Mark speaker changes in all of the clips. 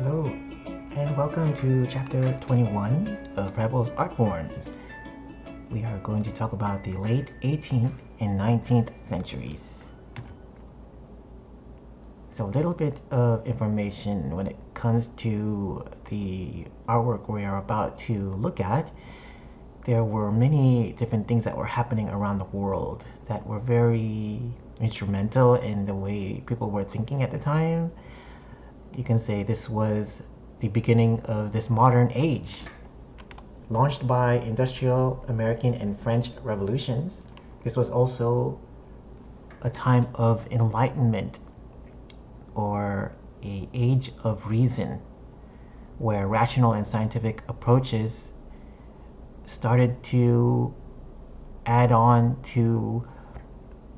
Speaker 1: Hello, and welcome to chapter 21 of Prebles Artforms. We are going to talk about the late 18th and 19th centuries. So a little bit of information when it comes to the artwork we are about to look at. There were many different things that were happening around the world that were very instrumental in the way people were thinking at the time. You can say this was the beginning of this modern age. Launched by industrial American and French revolutions, this was also a time of enlightenment, or an age of reason, where rational and scientific approaches started to add on to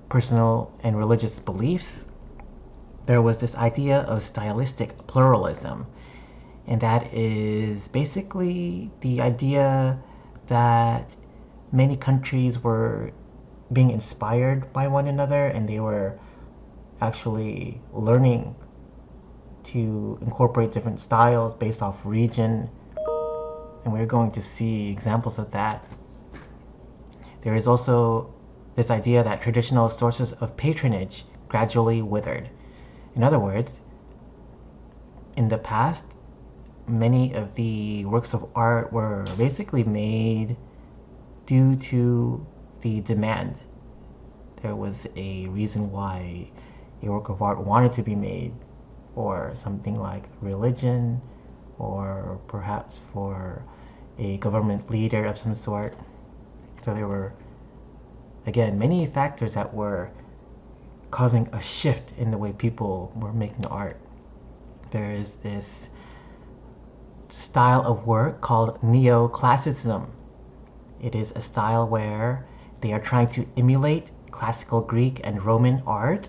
Speaker 1: personal and religious beliefs. There was this idea of stylistic pluralism, and that is basically the idea that many countries were being inspired by one another, and they were actually learning to incorporate different styles based off region, and we're going to see examples of that. There is also this idea that traditional sources of patronage gradually withered. In other words, in the past, many of the works of art were basically made due to the demand. There was a reason why a work of art wanted to be made, or something like religion, or perhaps for a government leader of some sort. So there were, again, many factors that were causing a shift in the way people were making art. There is this style of work called neoclassicism. It is a style where they are trying to emulate classical Greek and Roman art.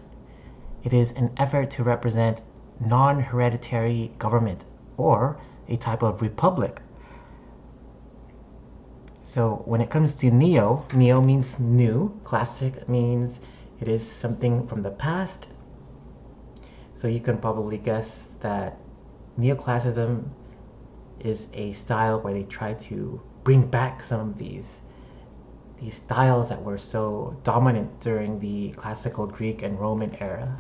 Speaker 1: It is an effort to represent non-hereditary government, or a type of republic. So when it comes to neo means new, classic means it is something from the past. So you can probably guess that neoclassicism is a style where they try to bring back some of these styles that were so dominant during the classical Greek and Roman era.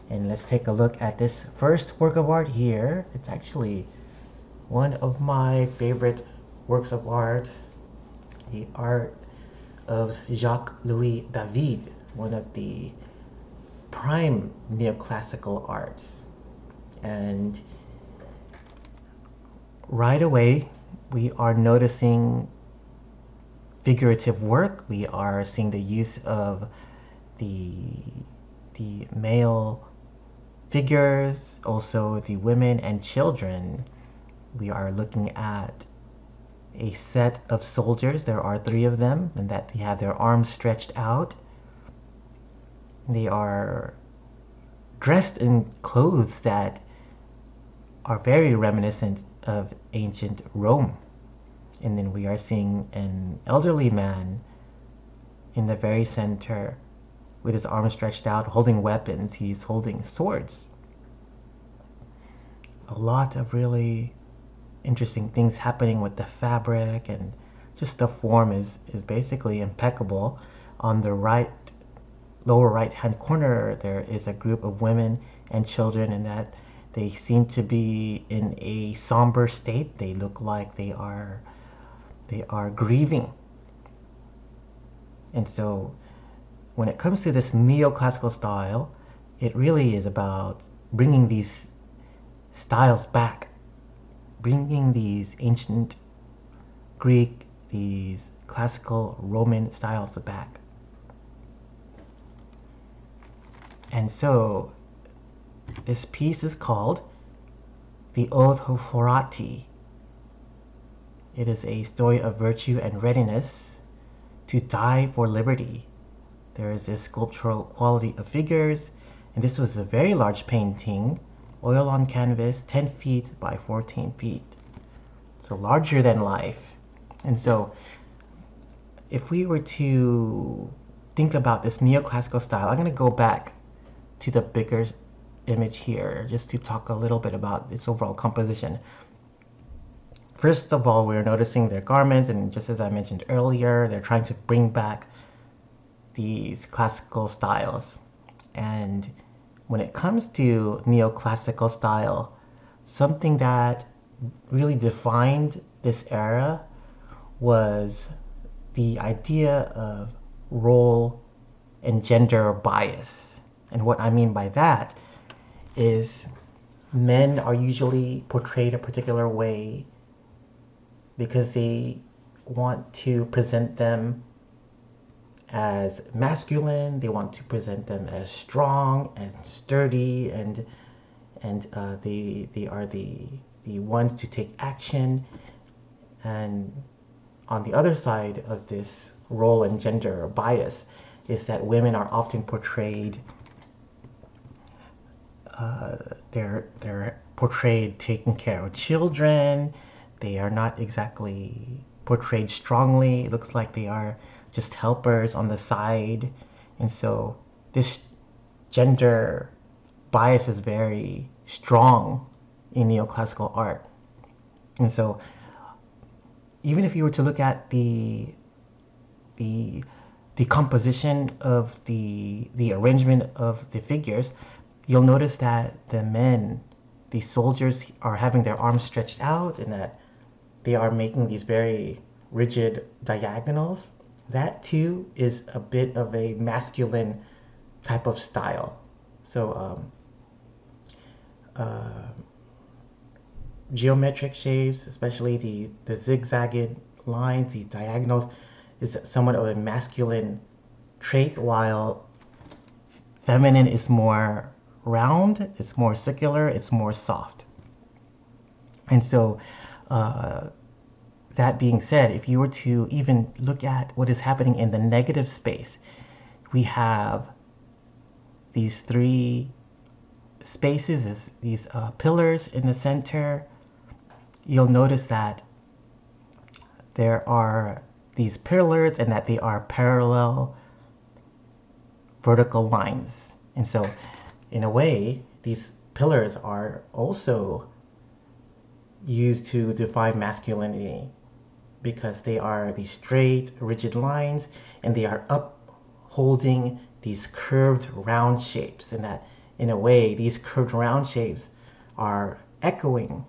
Speaker 1: And let's take a look at this first work of art here. It's actually one of my favorite works of art, the art of Jacques-Louis David, one of the prime neoclassical arts. And right away, we are noticing figurative work. We are seeing the use of the male figures, also the women and children. We are looking at a set of soldiers. There are 3 of them, and that they have their arms stretched out. They are dressed in clothes that are very reminiscent of ancient Rome. And then we are seeing an elderly man in the very center with his arms stretched out, holding weapons. He's holding swords. A lot of really interesting things happening with the fabric, and just the form is basically impeccable. On the lower right hand corner, there is a group of women and children, and that they seem to be in a somber state. They look like they are grieving. And so when it comes to this neoclassical style, it really is about bringing these styles back, bringing these ancient Greek, these classical Roman styles back. And so this piece is called The Oath of Horati. It is a story of virtue and readiness to die for liberty. There is a sculptural quality of figures, and this was a very large painting, oil on canvas, 10 feet by 14 feet. So larger than life. And so if we were to think about this neoclassical style, I'm going to go back to the bigger image here just to talk a little bit about its overall composition. First of all, we're noticing their garments, and just as I mentioned earlier, they're trying to bring back these classical styles. And when it comes to neoclassical style, something that really defined this era was the idea of role and gender bias. And what I mean by that is men are usually portrayed a particular way because they want to present them as masculine. They want to present them as strong and sturdy, and they are the ones to take action. And on the other side of this role and gender bias is that women are often portrayed they're portrayed taking care of children. They are not exactly portrayed strongly. It looks like they are just helpers on the side. And so this gender bias is very strong in neoclassical art. And so even if you were to look at the composition of the arrangement of the figures, you'll notice that the men, the soldiers, are having their arms stretched out, and that they are making these very rigid diagonals. That too is a bit of a masculine type of style. So geometric shapes, especially the zigzagged lines, the diagonals, is somewhat of a masculine trait, while feminine is more round, it's more circular, it's more soft. And so that being said, if you were to even look at what is happening in the negative space, we have these three spaces, these pillars in the center. You'll notice that there are these pillars and that they are parallel vertical lines. And so in a way, these pillars are also used to define masculinity because they are these straight, rigid lines, and they are upholding these curved round shapes. And that in a way, these curved round shapes are echoing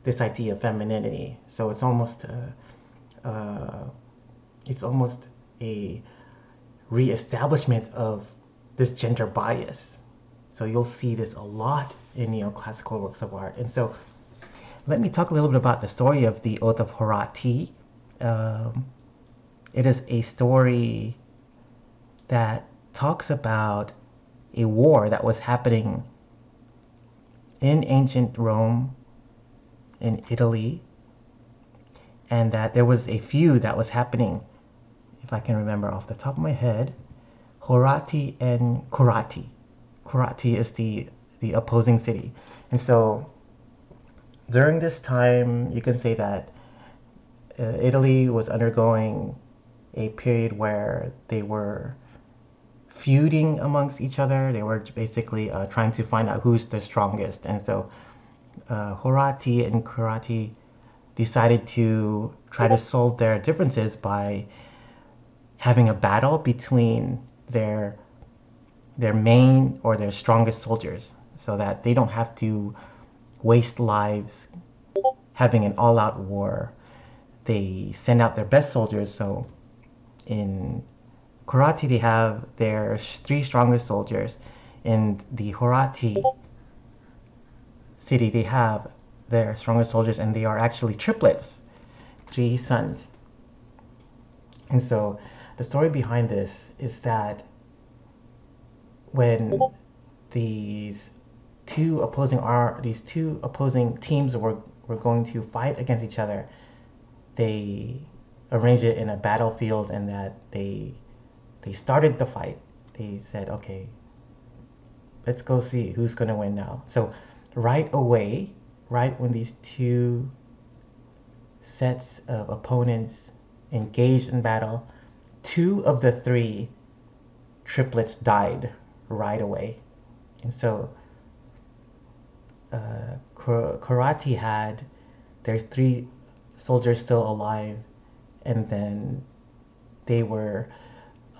Speaker 1: this idea of femininity. So it's almost a re-establishment of this gender bias. So you'll see this a lot in neoclassical works of art. And so let me talk a little bit about the story of the Oath of Horati. It is a story that talks about a war that was happening in ancient Rome, in Italy, and that there was a feud that was happening, if I can remember off the top of my head, Horati and Corati. Corati is the opposing city. And so during this time, you can say that Italy was undergoing a period where they were feuding amongst each other. They were basically trying to find out who's the strongest. And so Horati and Corati decided to try to solve their differences by having a battle between their main or their strongest soldiers, so that they don't have to waste lives having an all-out war. They send out their best soldiers. So in Corati, they have their three strongest soldiers. In the Horati city, they have their strongest soldiers, and they are actually triplets, 3 sons. And so the story behind this is that when these two opposing teams were going to fight against each other, they arranged it in a battlefield, and that they started the fight. They said, okay, let's go see who's going to win now. So right away, right when these two sets of opponents engaged in battle, 2 of the 3 triplets died right away. And so Karate had their three soldiers still alive, and then they were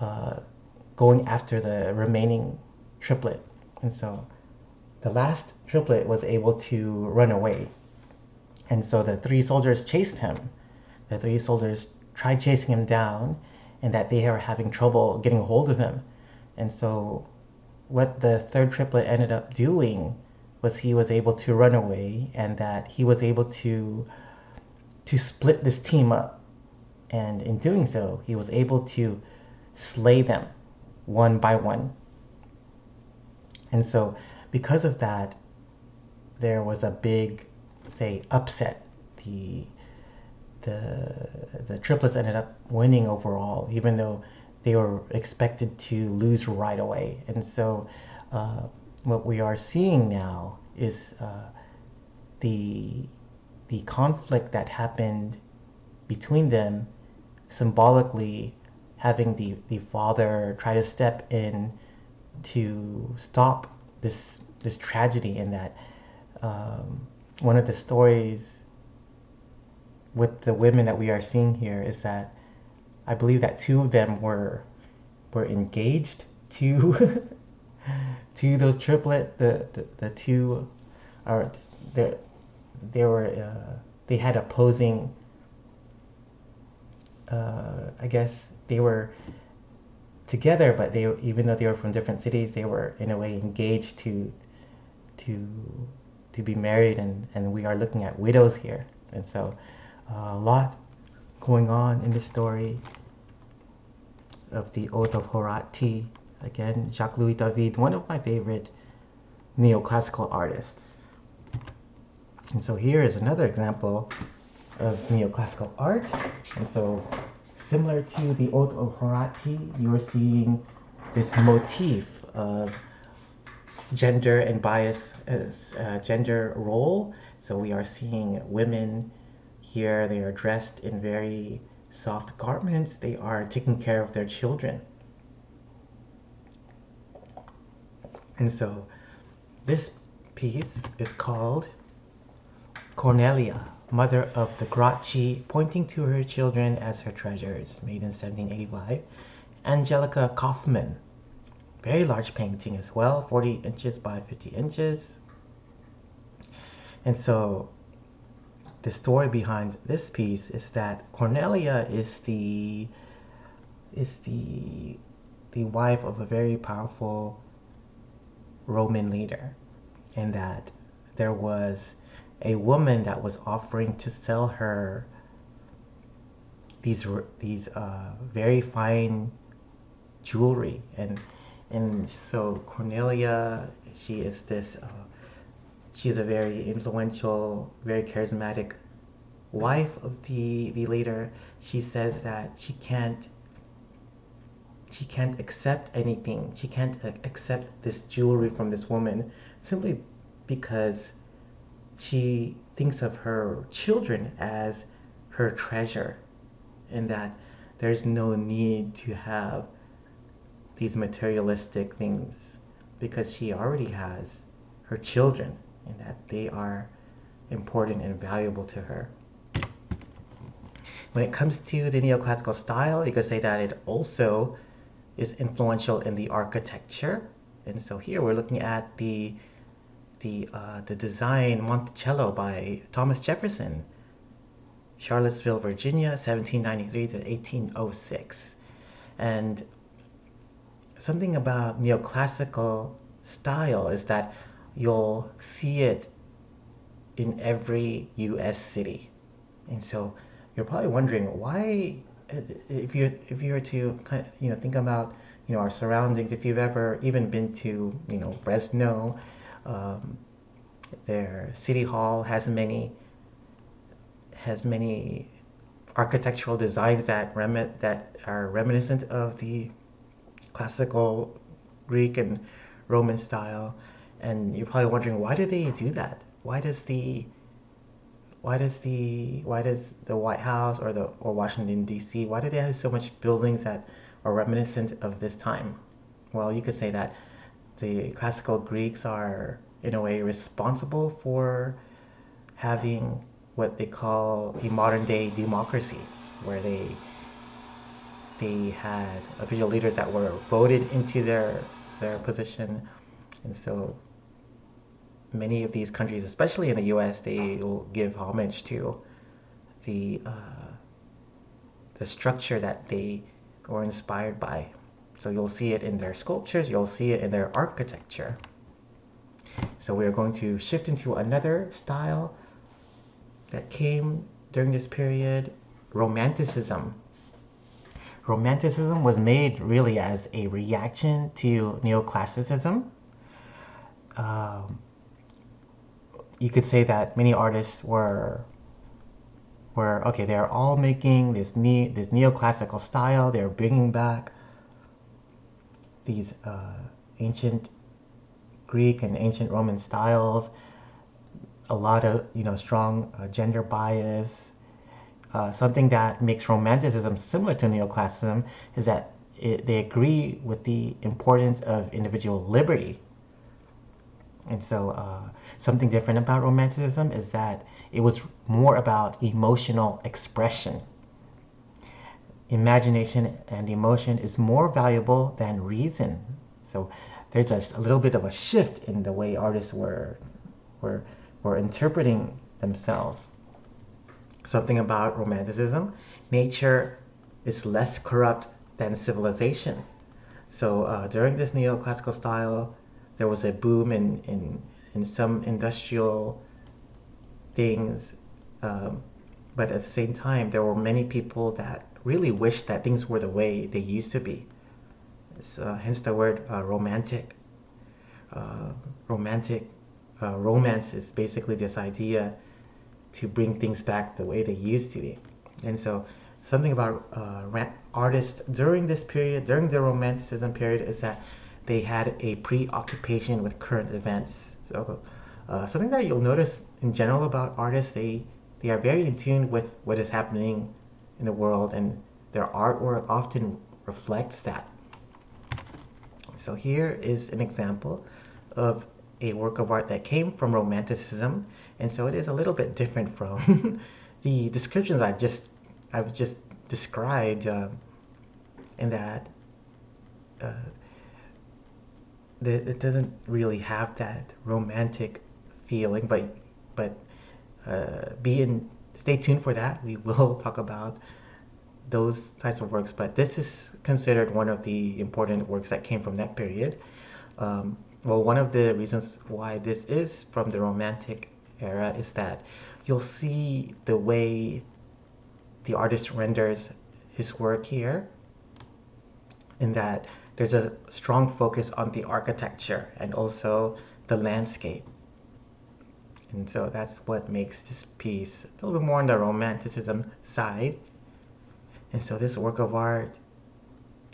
Speaker 1: uh, going after the remaining triplet. And so the last triplet was able to run away. And so the three soldiers chased him. The three soldiers tried chasing him down, and that they were having trouble getting a hold of him. And so what the third triplet ended up doing was he was able to run away, and that he was able to split this team up. And in doing so, he was able to slay them one by one. And so because of that, there was a big, say, upset. The the triplets ended up winning overall, even though they were expected to lose right away. And so uh, what we are seeing now is the the conflict that happened between them, symbolically having the father try to step in to stop this tragedy. And that one of the stories with the women that we are seeing here is that I believe that two of them were engaged to to those triplet. The two are they were they had opposing. I guess they were together, but they, even though they were from different cities, they were in a way engaged to to be married. And we are looking at widows here. And so a lot going on in the story of the Oath of Horati. Again, Jacques-Louis David, one of my favorite neoclassical artists. And so here is another example of neoclassical art. And so similar to the Oath of Horati, you are seeing this motif of gender and bias as gender role. So we are seeing women here. They are dressed in very soft garments. They are taking care of their children. And so this piece is called Cornelia, Mother of the Gracchi, pointing to her children as her treasures, made in 1785. Angelica Kaufman, very large painting as well, 40 inches by 50 inches. And so the story behind this piece is that Cornelia is the wife of a very powerful Roman leader, and that there was a woman that was offering to sell her these very fine jewelry. And so Cornelia, she is this she's a very influential, very charismatic wife of the leader. She says that she can't accept anything. She can't accept this jewelry from this woman simply because she thinks of her children as her treasure, and that there's no need to have these materialistic things because she already has her children, and that they are important and valuable to her. When it comes to the neoclassical style, you could say that it also is influential in the architecture. And so here we're looking at the design Monticello by Thomas Jefferson, Charlottesville, Virginia, 1793 to 1806. And something about neoclassical style is that you'll see it in every US city. And so you're probably wondering why, if you were to kind of, think about our surroundings, if you've ever even been to Fresno, their city hall has many architectural designs that are reminiscent of the classical Greek and Roman style. And you're probably wondering, why do they do that? Why does the White House or Washington D.C., why do they have so much buildings that are reminiscent of this time? Well, you could say that the classical Greeks are in a way, responsible for having what they call a modern day democracy, where they had official leaders that were voted into their position. And so many of these countries, especially in the US, they will give homage to the the structure that they were inspired by. So you'll see it in their sculptures, you'll see it in their architecture. So we're going to shift into another style that came during this period, Romanticism. Romanticism was made really as a reaction to neoclassicism. Um, you could say that many artists were okay. They're all making this neoclassical style. They're bringing back these ancient Greek and ancient Roman styles. A lot of strong gender bias. Something that makes Romanticism similar to neoclassicism is that they agree with the importance of individual liberty. And so something different about Romanticism is that it was more about emotional expression. Imagination and emotion is more valuable than reason. So there's a little bit of a shift in the way artists were interpreting themselves. Something about Romanticism, nature is less corrupt than civilization. So during this neoclassical style, there was a boom in some industrial things, but at the same time, there were many people that really wished that things were the way they used to be. Hence the word romantic. Romantic romance is basically this idea to bring things back the way they used to be. And so something about artists during this period, during the Romanticism period, is that they had a preoccupation with current events. So something that you'll notice in general about artists, they are very in tune with what is happening in the world, and their artwork often reflects that. So here is an example of a work of art that came from Romanticism, and so it is a little bit different from the descriptions I've just described, in that it doesn't really have that romantic feeling, but stay tuned for that. We will talk about those types of works, but this is considered one of the important works that came from that period. Well, one of the reasons why this is from the Romantic era is that you'll see the way the artist renders his work here, in that there's a strong focus on the architecture and also the landscape. And so that's what makes this piece a little bit more on the Romanticism side. And so this work of art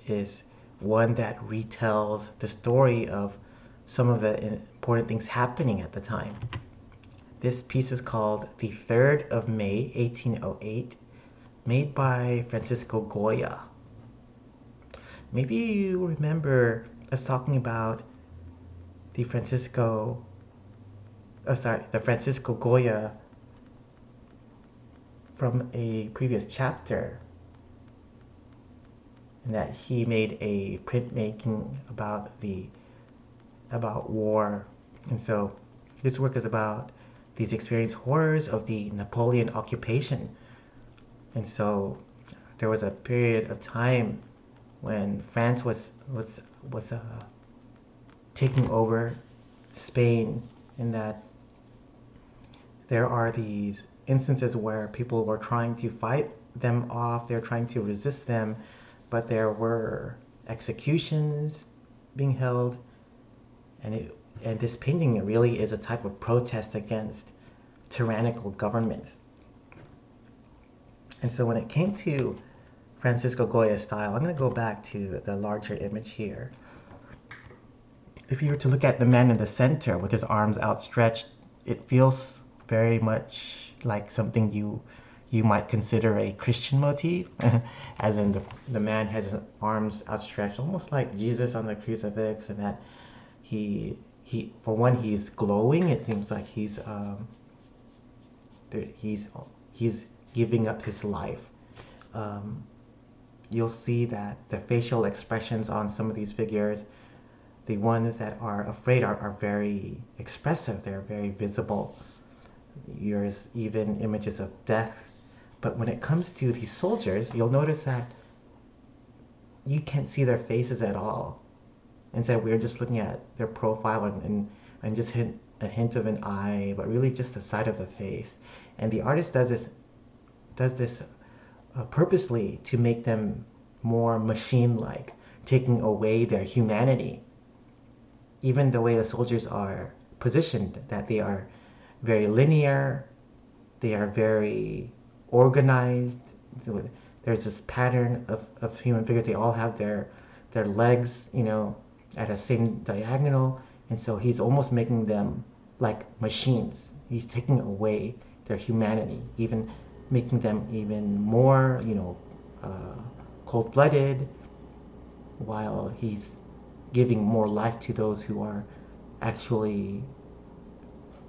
Speaker 1: is one that retells the story of some of the important things happening at the time. This piece is called The 3rd of May, 1808, made by Francisco Goya. Maybe you remember us talking about the Francisco Goya from a previous chapter, and that he made a printmaking about war. And so this work is about these experienced horrors of the Napoleon occupation. And so there was a period of time when France was taking over Spain, in that there are these instances where people were trying to fight them off, they're trying to resist them, but there were executions being held, and this painting really is a type of protest against tyrannical governments. And so when it came to Francisco Goya's style, I'm going to go back to the larger image here. If you were to look at the man in the center with his arms outstretched, it feels very much like something you might consider a Christian motif, as in the man has his arms outstretched, almost like Jesus on the crucifix, and that he for one, he's glowing. It seems like he's he's giving up his life. Um, you'll see that the facial expressions on some of these figures, the ones that are afraid are very expressive. They're very visible. There's even images of death. But when it comes to these soldiers, you'll notice that you can't see their faces at all. Instead, we're just looking at their profile and just a hint of an eye, but really just the side of the face. And the artist does this purposely to make them more machine-like, taking away their humanity. Even the way the soldiers are positioned, that they are very linear, they are very organized. There's this pattern of human figures. They all have their legs, at a same diagonal, and so he's almost making them like machines. He's taking away their humanity, even making them even more, cold-blooded, while he's giving more life to those who are actually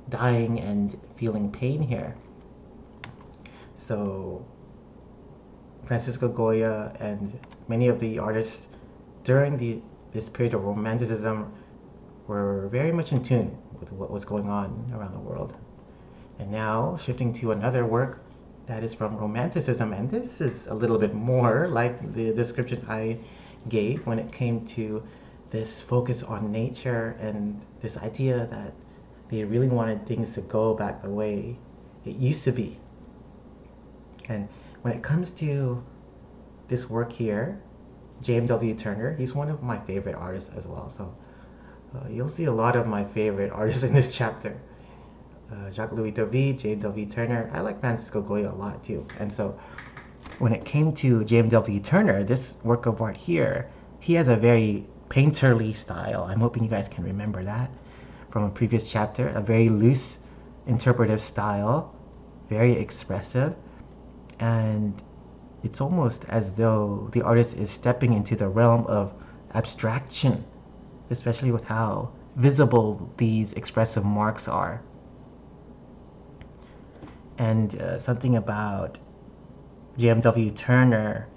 Speaker 1: dying and feeling pain here. So Francisco Goya and many of the artists during this period of Romanticism were very much in tune with what was going on around the world. And now shifting to another work that is from Romanticism, and this is a little bit more like the description I gave when it came to this focus on nature and this idea that they really wanted things to go back the way it used to be. And when it comes to this work here, James W. Turner, he's one of my favorite artists as well. So you'll see a lot of my favorite artists in this chapter. Jacques-Louis David, James W. Turner. I like Francisco Goya a lot too. And so when it came to James W. Turner, this work of art here, he has a very painterly style. I'm hoping you guys can remember that from a previous chapter. A very loose interpretive style, very expressive, and it's almost as though the artist is stepping into the realm of abstraction, especially with how visible these expressive marks are. And something about J.M.W. Turner,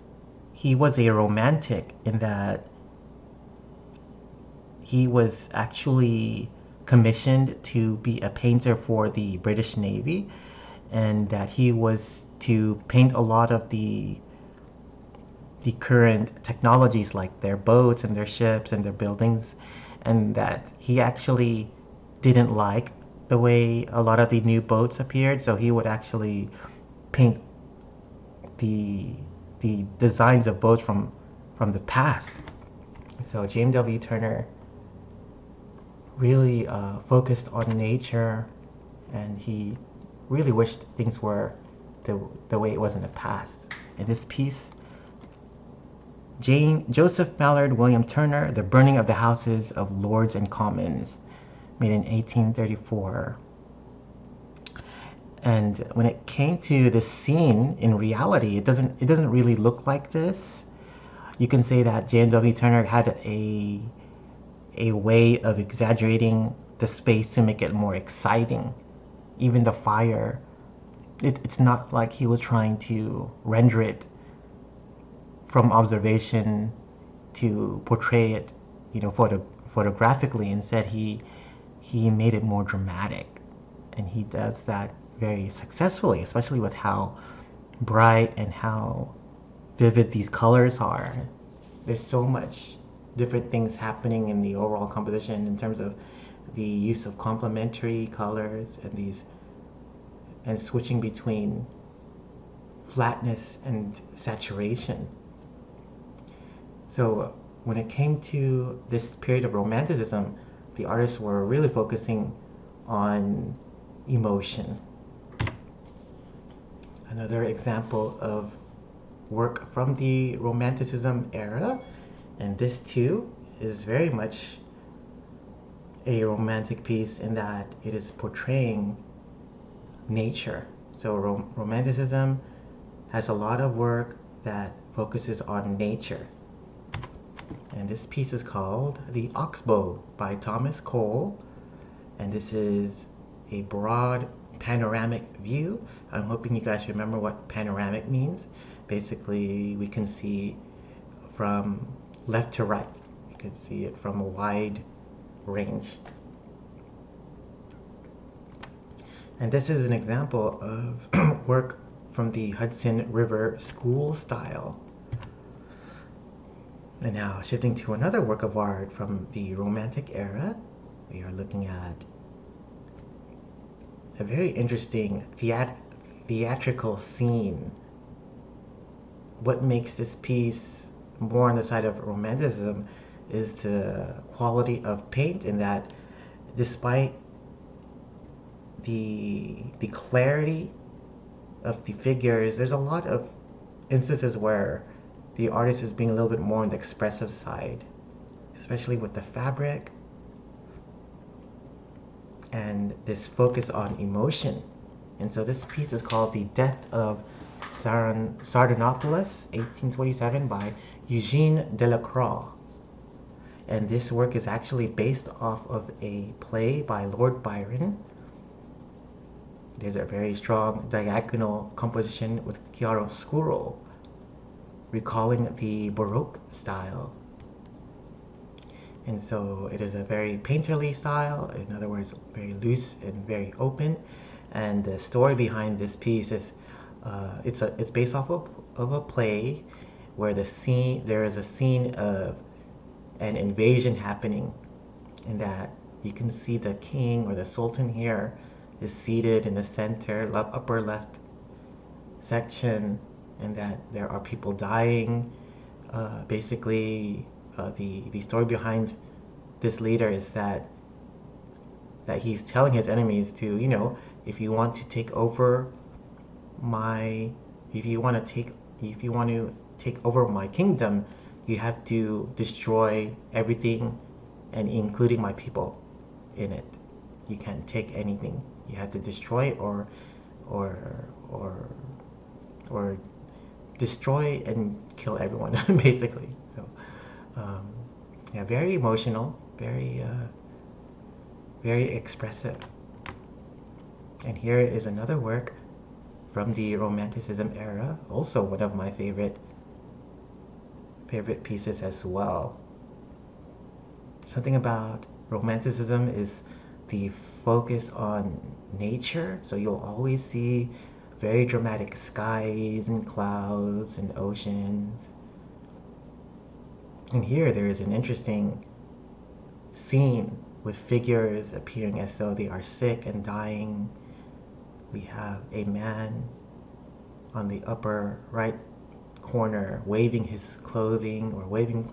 Speaker 1: he was a romantic in that he was actually commissioned to be a painter for the British Navy, and that he was to paint a lot of the current technologies, like their boats and their ships and their buildings, and that he actually didn't like the way a lot of the new boats appeared, so he would actually paint the designs of boats from the past. So James W. Turner really focused on nature, and he really wished things were the way it was in the past. In this piece, Joseph Mallard William Turner, The Burning of the Houses of Lords and Commons, made in 1834. And when it came to this scene, in reality, it doesn't really look like this. You can say that J.M.W. Turner had a way of exaggerating the space to make it more exciting. Even the fire, it's not like he was trying to render it from observation to portray it, photographically. Instead, he made it more dramatic, and he does that very successfully, especially with how bright and how vivid these colors are. There's so much different things happening in the overall composition in terms of the use of complementary colors and switching between flatness and saturation. So when it came to this period of Romanticism, the artists were really focusing on emotion. Another example of work from the Romanticism era, and this too is very much a romantic piece in that it is portraying nature. So Romanticism has a lot of work that focuses on nature. And this piece is called The Oxbow by Thomas Cole. and this is a broad panoramic view. I'm hoping you guys remember what panoramic means. Basically, we can see from left to right. You can see it from a wide range. And this is an example of work from the Hudson River School style. And now shifting to another work of art from the Romantic era, we are looking at a very interesting theatrical scene. What makes this piece more on the side of Romanticism is the quality of paint, in that despite the clarity of the figures, there's a lot of instances where the artist is being a little bit more on the expressive side, especially with the fabric and this focus on emotion. And so this piece is called The Death of Sardanapalus, 1827, by Eugene Delacroix. And this work is actually based off of a play by Lord Byron. There's a very strong diagonal composition with chiaroscuro, recalling the Baroque style. And so it is a very painterly style, in other words, very loose and very open. And the story behind this piece is it's based off of a play where there is a scene of an invasion happening, and that you can see the king or the sultan here is seated in the center, upper left section, and that there are people dying. Basically, the story behind this leader is that he's telling his enemies to, you know, if you want to take over if you want to take over my kingdom, you have to destroy everything, and including my people in it. You can't take anything. You have to destroy or destroy and kill everyone, basically. So yeah, very emotional, very expressive. And here is another work from the Romanticism era, also one of my favorite pieces as well. Something about Romanticism is the focus on nature, so you'll always see very dramatic skies and clouds and oceans. And here there is an interesting scene with figures appearing as though they are sick and dying. We have a man on the upper right corner waving his clothing or waving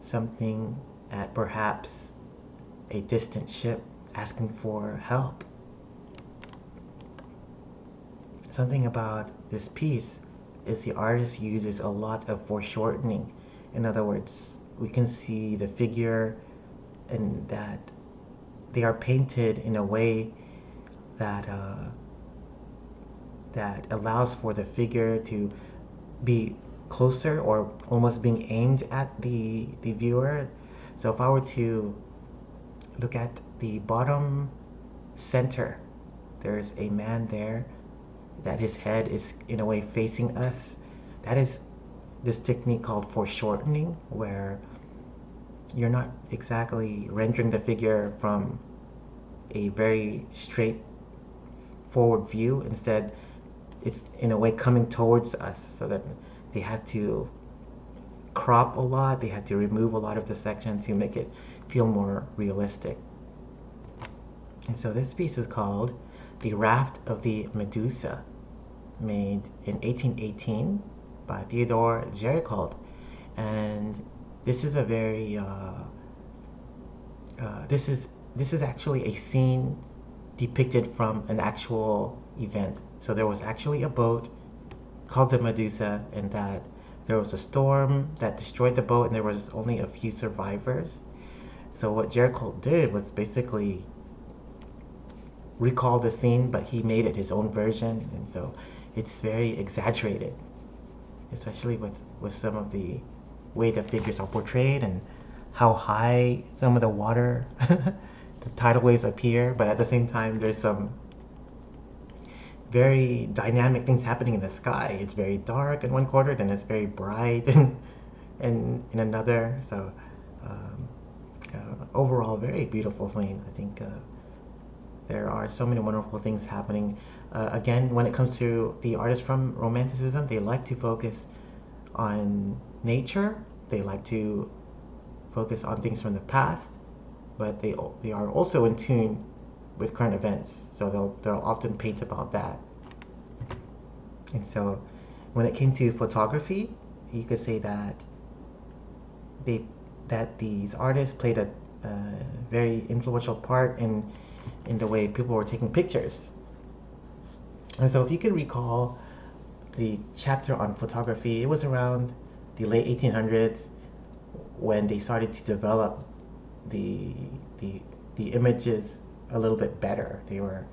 Speaker 1: something at perhaps a distant ship, asking for help. Something about this piece is the artist uses a lot of foreshortening. In other words, we can see the figure and that they are painted in a way that that allows for the figure to be closer or almost being aimed at the viewer. So if I were to look at the bottom center, there's a man there that his head is in a way facing us. That is this technique called foreshortening, where you're not exactly rendering the figure from a very straight forward view. Instead, it's in a way coming towards us, so that they have to crop a lot, they have to remove a lot of the section to make it feel more realistic. And so this piece is called The Raft of the Medusa, made in 1818 by Theodore Géricault. And this is a very this is actually a scene depicted from an actual event. So there was actually a boat called the Medusa, and that there was a storm that destroyed the boat, and there was only a few survivors. So what Géricault did was basically recall the scene, but he made it his own version, and so it's very exaggerated, especially with some of the way the figures are portrayed and how high some of the water the tidal waves appear, but at the same time, there's some very dynamic things happening in the sky. It's very dark in one quarter, then it's very bright in another. So um, overall, very beautiful scene. I think there are so many wonderful things happening. Again, when it comes to the artists from Romanticism, they like to focus on nature. They like to focus on things from the past, but they are also in tune with current events. So they'll often paint about that. And so, when it came to photography, you could say that they that these artists played a very influential part in the way people were taking pictures. And so, if you could recall the chapter on photography, it was around the late 1800s when they started to develop the the the images a little bit better. They were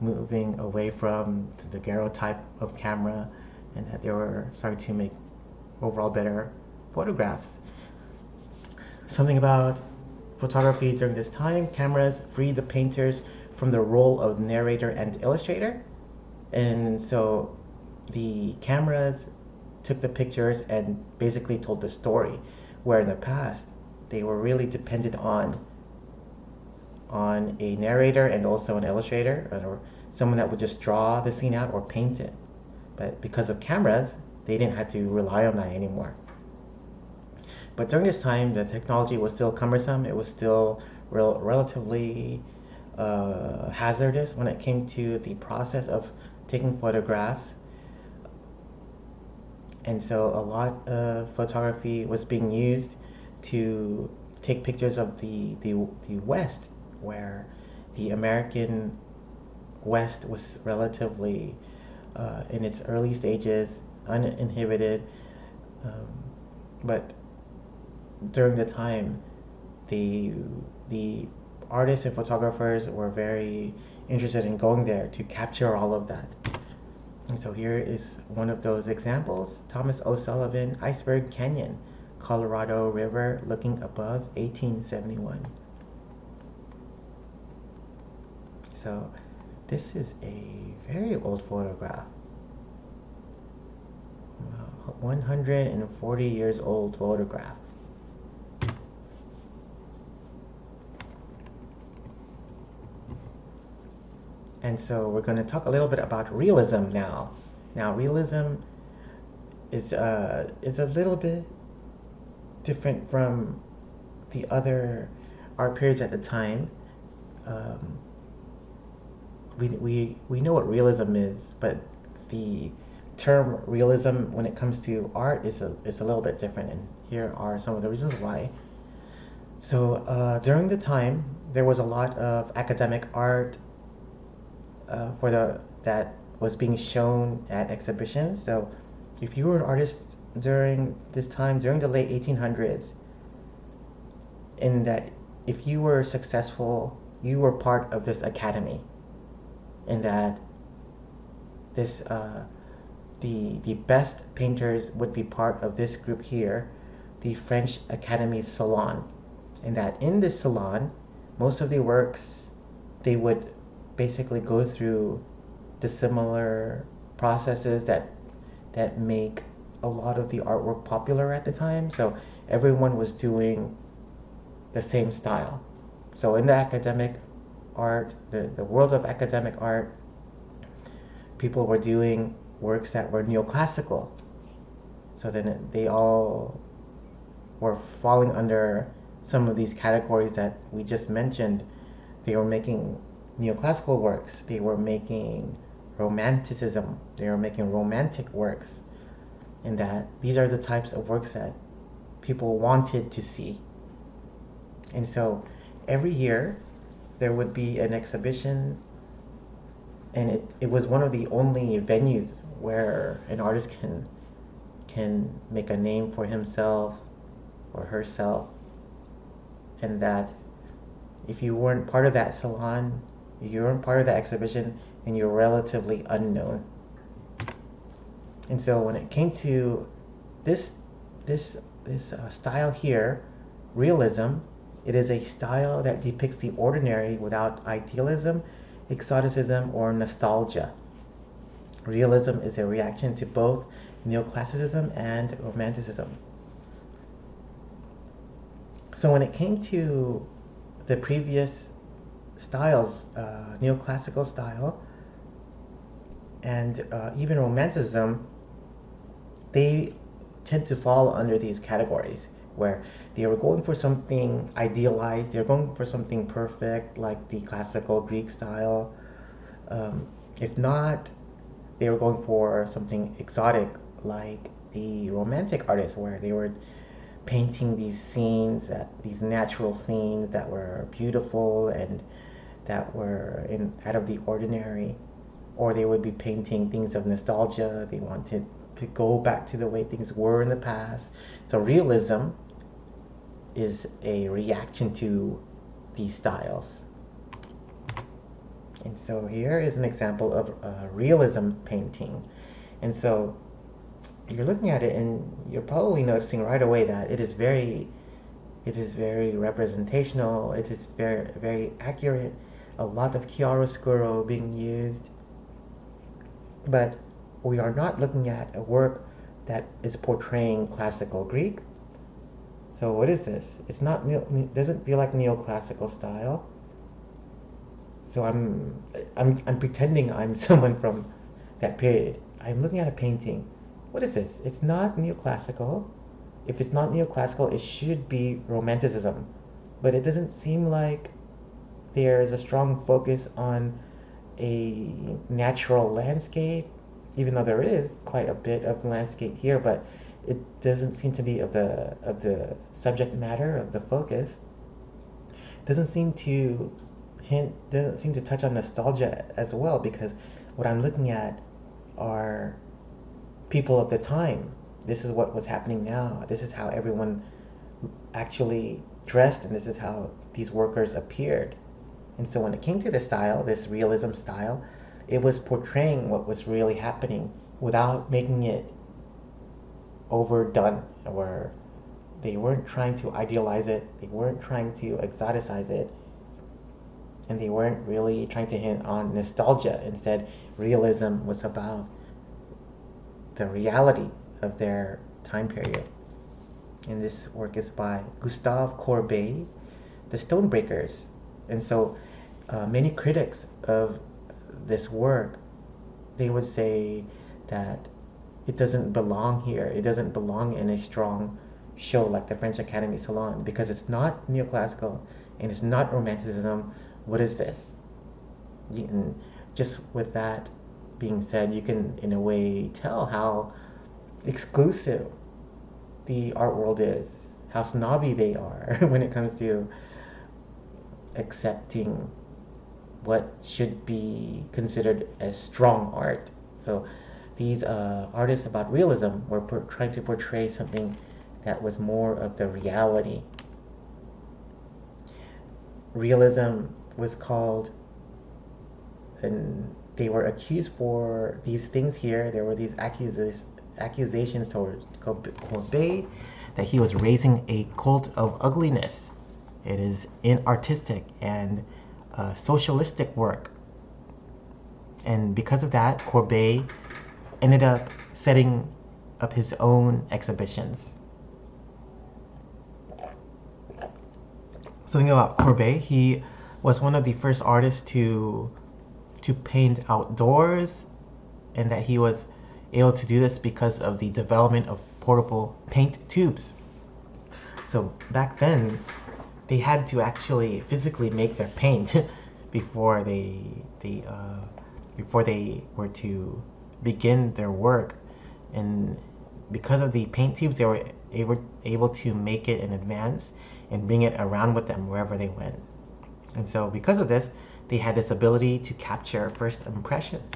Speaker 1: moving away from the daguerreotype of camera, and that they were starting to make overall better photographs. Something about photography during this time, cameras freed the painters from the role of narrator and illustrator. And so the cameras took the pictures and basically told the story, where in the past they were really dependent on a narrator and also an illustrator, or someone that would just draw the scene out or paint it. But because of cameras, they didn't have to rely on that anymore. But during this time, the technology was still cumbersome. It was still relatively hazardous when it came to the process of taking photographs. And so a lot of photography was being used to take pictures of the West, where the American West was relatively in its early stages, uninhibited. But during the time, the artists and photographers were very interested in going there to capture all of that. And so here is one of those examples. Thomas O'Sullivan, Iceberg Canyon, Colorado River looking above, 1871. So this is a very old photograph. 140 years old photograph. And so we're going to talk a little bit about realism now. Now, realism is a little bit different from the other art periods at the time. We know what realism is, but the term realism when it comes to art is a little bit different, and here are some of the reasons why. So during the time, there was a lot of academic art that was being shown at exhibitions. So if you were an artist during this time, during the late 1800s, in that if you were successful, you were part of this academy, and that this the best painters would be part of this group here, the French Academy's salon, and that in this salon, most of the works, they would basically go through the similar processes that make a lot of the artwork popular at the time. So everyone was doing the same style. So in the academic art, the world of academic art, people were doing works that were neoclassical. So then they all were falling under some of these categories that we just mentioned. They were making neoclassical works, they were making romanticism, they were making romantic works, and that these are the types of works that people wanted to see. And so every year there would be an exhibition, and it was one of the only venues where an artist can make a name for himself or herself, and that if you weren't part of that salon, if you weren't part of that exhibition, and you're relatively unknown. And so when it came to this style here, realism, It is a style that depicts the ordinary without idealism, exoticism, or nostalgia. Realism is a reaction to both neoclassicism and romanticism. So when it came to the previous styles, neoclassical style and even romanticism, they tend to fall under these categories where they were going for something idealized, they were going for something perfect like the classical Greek style. If not, they were going for something exotic like the romantic artists where they were painting these scenes, these natural scenes that were beautiful and that were out of the ordinary. Or they would be painting things of nostalgia. They wanted to go back to the way things were in the past. So realism is a reaction to these styles. And so here is an example of a realism painting. And so you're looking at it and you're probably noticing right away that it is very representational, it is very accurate, a lot of chiaroscuro being used. But we are not looking at a work that is portraying classical Greek. So what is this? It's not, doesn't feel like neoclassical style. So I'm pretending I'm someone from that period. I'm looking at a painting. What is this? It's not neoclassical. If it's not neoclassical, it should be romanticism. But it doesn't seem like there's a strong focus on a natural landscape, even though there is quite a bit of landscape here, but it doesn't seem to be of the subject matter of the focus. Doesn't seem to touch on nostalgia as well, because what I'm looking at are people of the time. This is what was happening now. This is how everyone actually dressed, and this is how these workers appeared. And so when it came to this style, this realism style, it was portraying what was really happening without making it overdone, or they weren't trying to idealize it, they weren't trying to exoticize it, and they weren't really trying to hint on nostalgia. Instead, realism was about the reality of their time period. And this work is by Gustave Courbet, The Stonebreakers. And so many critics of this work, they would say that it doesn't belong here. It doesn't belong in a strong show like the French Academy Salon, because it's not neoclassical and it's not romanticism. What is this? And just with that being said, you can in a way tell how exclusive the art world is, how snobby they are when it comes to accepting what should be considered as strong art. So these artists about realism were trying to portray something that was more of the reality. Realism was called, and they were accused for these things here. There were these accusations towards Courbet that he was raising a cult of ugliness. It is inartistic and socialistic work. And because of that, Courbet ended up setting up his own exhibitions. Something about Courbet, he was one of the first artists to paint outdoors, and that he was able to do this because of the development of portable paint tubes. So back then, they had to actually physically make their paint before they were to begin their work. And because of the paint tubes, they were able to make it in advance and bring it around with them wherever they went. And so because of this, they had this ability to capture first impressions.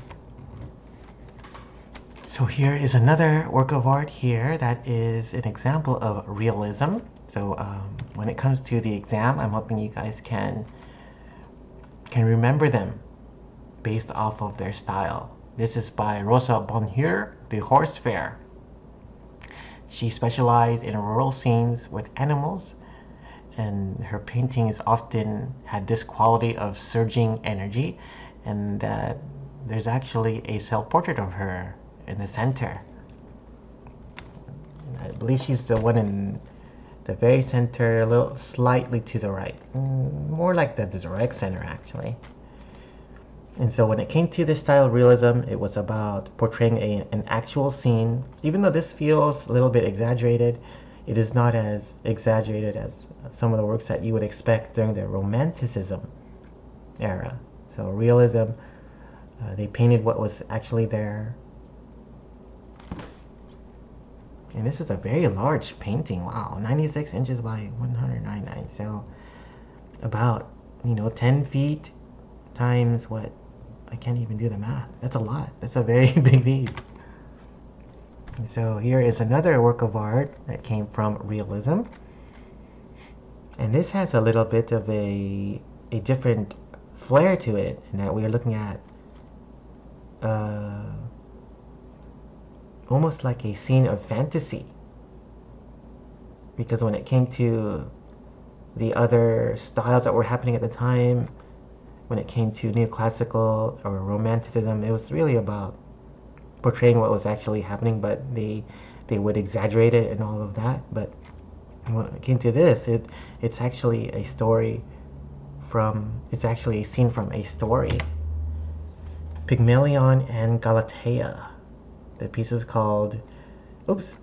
Speaker 1: So here is another work of art here that is an example of realism. So when it comes to the exam, I'm hoping you guys can remember them based off of their style. This is by Rosa Bonheur, The Horse Fair. She specialized in rural scenes with animals, and her paintings often had this quality of surging energy, and that there's actually a self-portrait of her in the center. And I believe she's the one in the very center, a little slightly to the right, more like the direct center actually. And so when it came to this style of realism, it was about portraying an actual scene. Even though this feels a little bit exaggerated, it is not as exaggerated as some of the works that you would expect during the Romanticism era. So realism, they painted what was actually there. And this is a very large painting. Wow, 96 inches by 199. So about, 10 feet times what? I can't even do the math. That's a lot. That's a very big piece. So here is another work of art that came from realism. And this has a little bit of a different flair to it, in that we are looking at almost like a scene of fantasy. Because when it came to the other styles that were happening at the time, when it came to neoclassical or romanticism, it was really about portraying what was actually happening, but they would exaggerate it and all of that. But when it came to this, it's actually a story it's actually a scene from a story. Pygmalion and Galatea. The piece is called,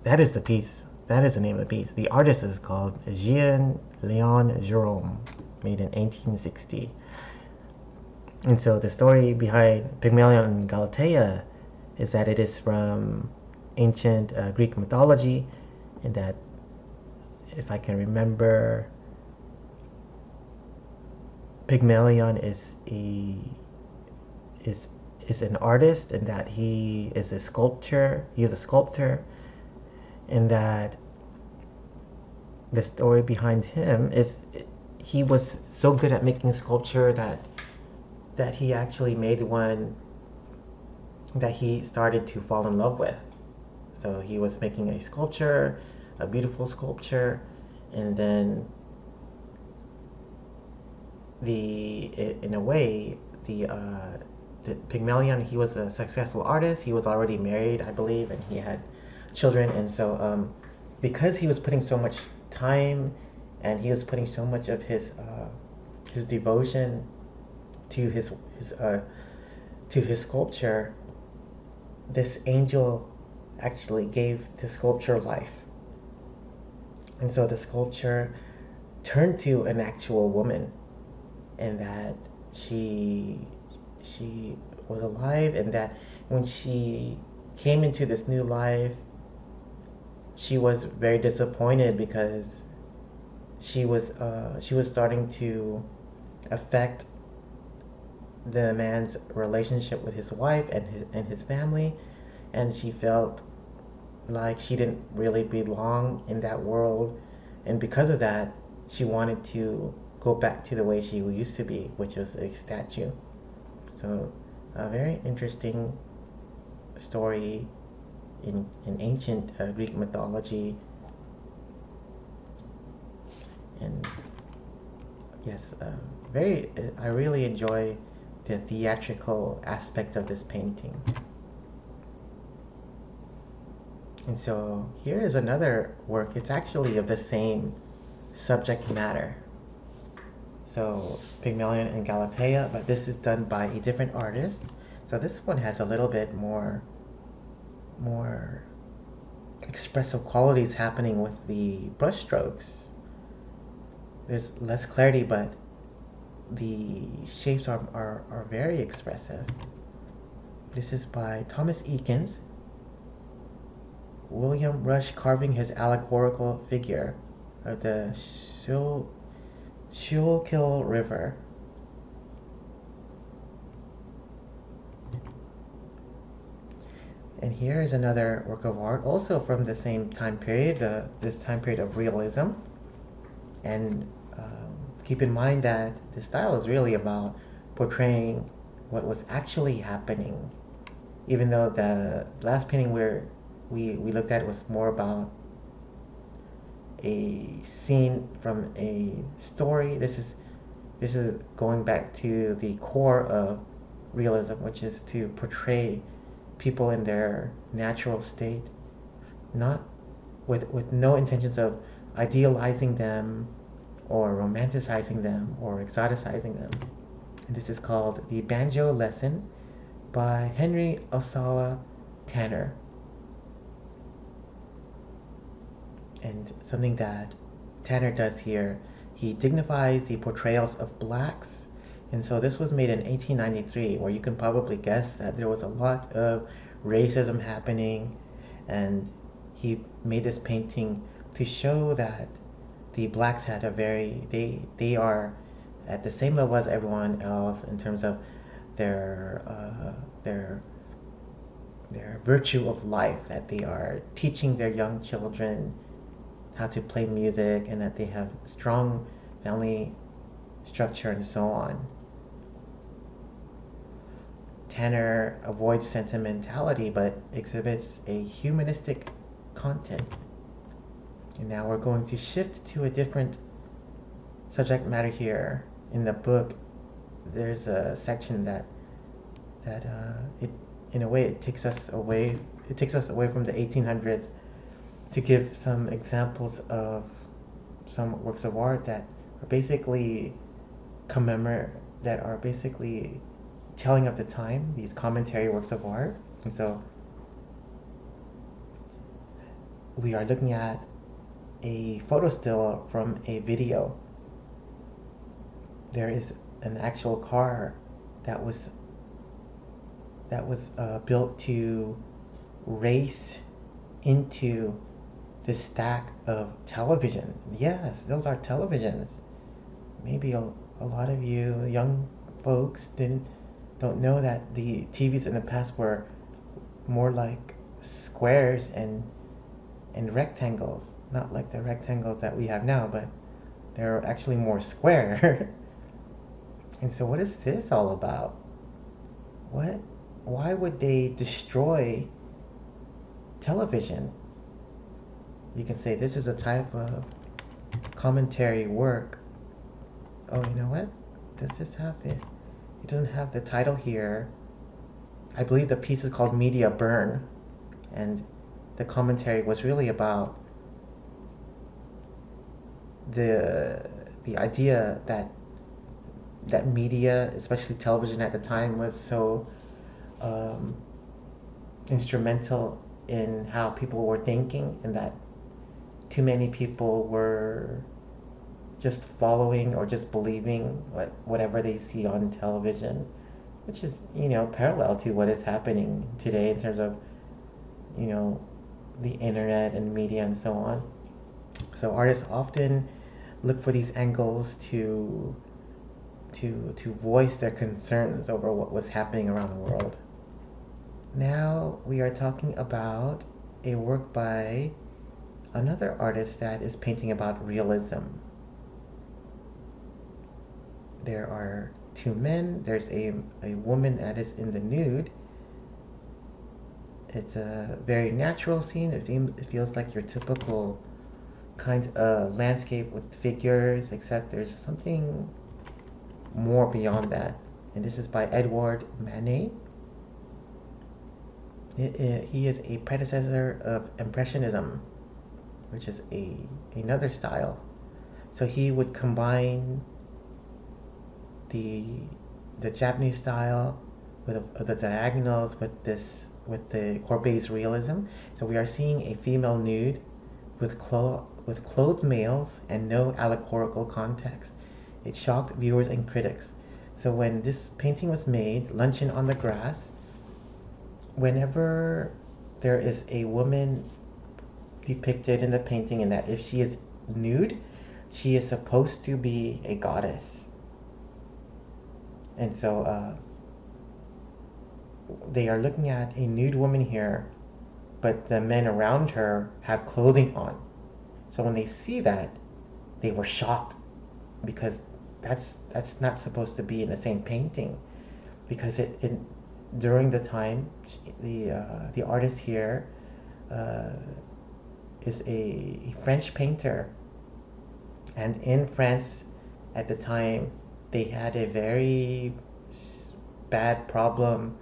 Speaker 1: that is the piece. That is the name of the piece. The artist is called Jean-Léon Gérôme, made in 1860. And so the story behind Pygmalion and Galatea is that it is from ancient Greek mythology, and that, if I can remember, Pygmalion is an artist, and that he is a sculptor. He is a sculptor, and that the story behind him is he was so good at making sculpture that he actually made one that he started to fall in love with. So he was making a sculpture, a beautiful sculpture, and then in a way, the Pygmalion, he was a successful artist. He was already married, I believe, and he had children. And so because he was putting so much time and he was putting so much of his devotion to his sculpture, this angel actually gave the sculpture life. And so the sculpture turned to an actual woman, and that she was alive, and that when she came into this new life, she was very disappointed because she was starting to affect the man's relationship with his wife and his family, and she felt like she didn't really belong in that world, and because of that, she wanted to go back to the way she used to be, which was a statue. So a very interesting story in ancient Greek mythology. And yes, I really enjoy the theatrical aspect of this painting. And so here is another work. It's actually of the same subject matter. So Pygmalion and Galatea, but this is done by a different artist. So this one has a little bit more expressive qualities happening with the brush strokes. There's less clarity, but the shapes are very expressive. This is by Thomas Eakins. William Rush carving his allegorical figure of the Schuylkill River. And here is another work of art, also from the same time period, this time period of realism. And keep in mind that the style is really about portraying what was actually happening, even though the last painting we looked at was more about a scene from a story. This is going back to the core of realism, which is to portray people in their natural state, not with no intentions of idealizing them or romanticizing them or exoticizing them. And this is called The Banjo Lesson by Henry Osawa Tanner. And something that Tanner does here, he dignifies the portrayals of blacks. And so this was made in 1893, where you can probably guess that there was a lot of racism happening. And he made this painting to show that the blacks had a they are at the same level as everyone else in terms of their their virtue of life, that they are teaching their young children how to play music, and that they have strong family structure and so on. Tanner avoids sentimentality but exhibits a humanistic content. And now we're going to shift to a different subject matter here. In the book, there's a section that it in a way it takes us away from the 1800s to give some examples of some works of art that are basically telling of the time, these commentary works of art. And so we are looking at a photo still from a video. There is an actual car that was built to race into this stack of television. Yes, those are televisions. Maybe a lot of you young folks don't know that the TVs in the past were more like squares and rectangles, not like the rectangles that we have now, but they're actually more square. And so what is this all about? Why would they destroy television? You can say this is a type of commentary work. Oh, you know what? Does this have it? It doesn't have the title here. I believe the piece is called Media Burn, and the commentary was really about the idea that media, especially television at the time, was so instrumental in how people were thinking, and that too many people were just following or just believing whatever they see on television, which is, parallel to what is happening today in terms of, the internet and media and so on. So artists often look for these angles to voice their concerns over what was happening around the world. Now we are talking about a work by another artist that is painting about realism. There are two men. There's a woman that is in the nude. It's a very natural scene. It feels like your typical kind of landscape with figures, except there's something more beyond that. And this is by Edouard Manet. He is a predecessor of Impressionism, which is another style. So he would combine the Japanese style with the diagonals with the Courbet's realism. So we are seeing a female nude with clothed males and no allegorical context. It shocked viewers and critics. So when this painting was made, Luncheon on the Grass, whenever there is a woman depicted in the painting, and that if she is nude, she is supposed to be a goddess. And so they are looking at a nude woman here, but the men around her have clothing on. So when they see that, they were shocked, because that's not supposed to be in the same painting, because it during the time the artist here is a French painter, and in France at the time they had a very bad problem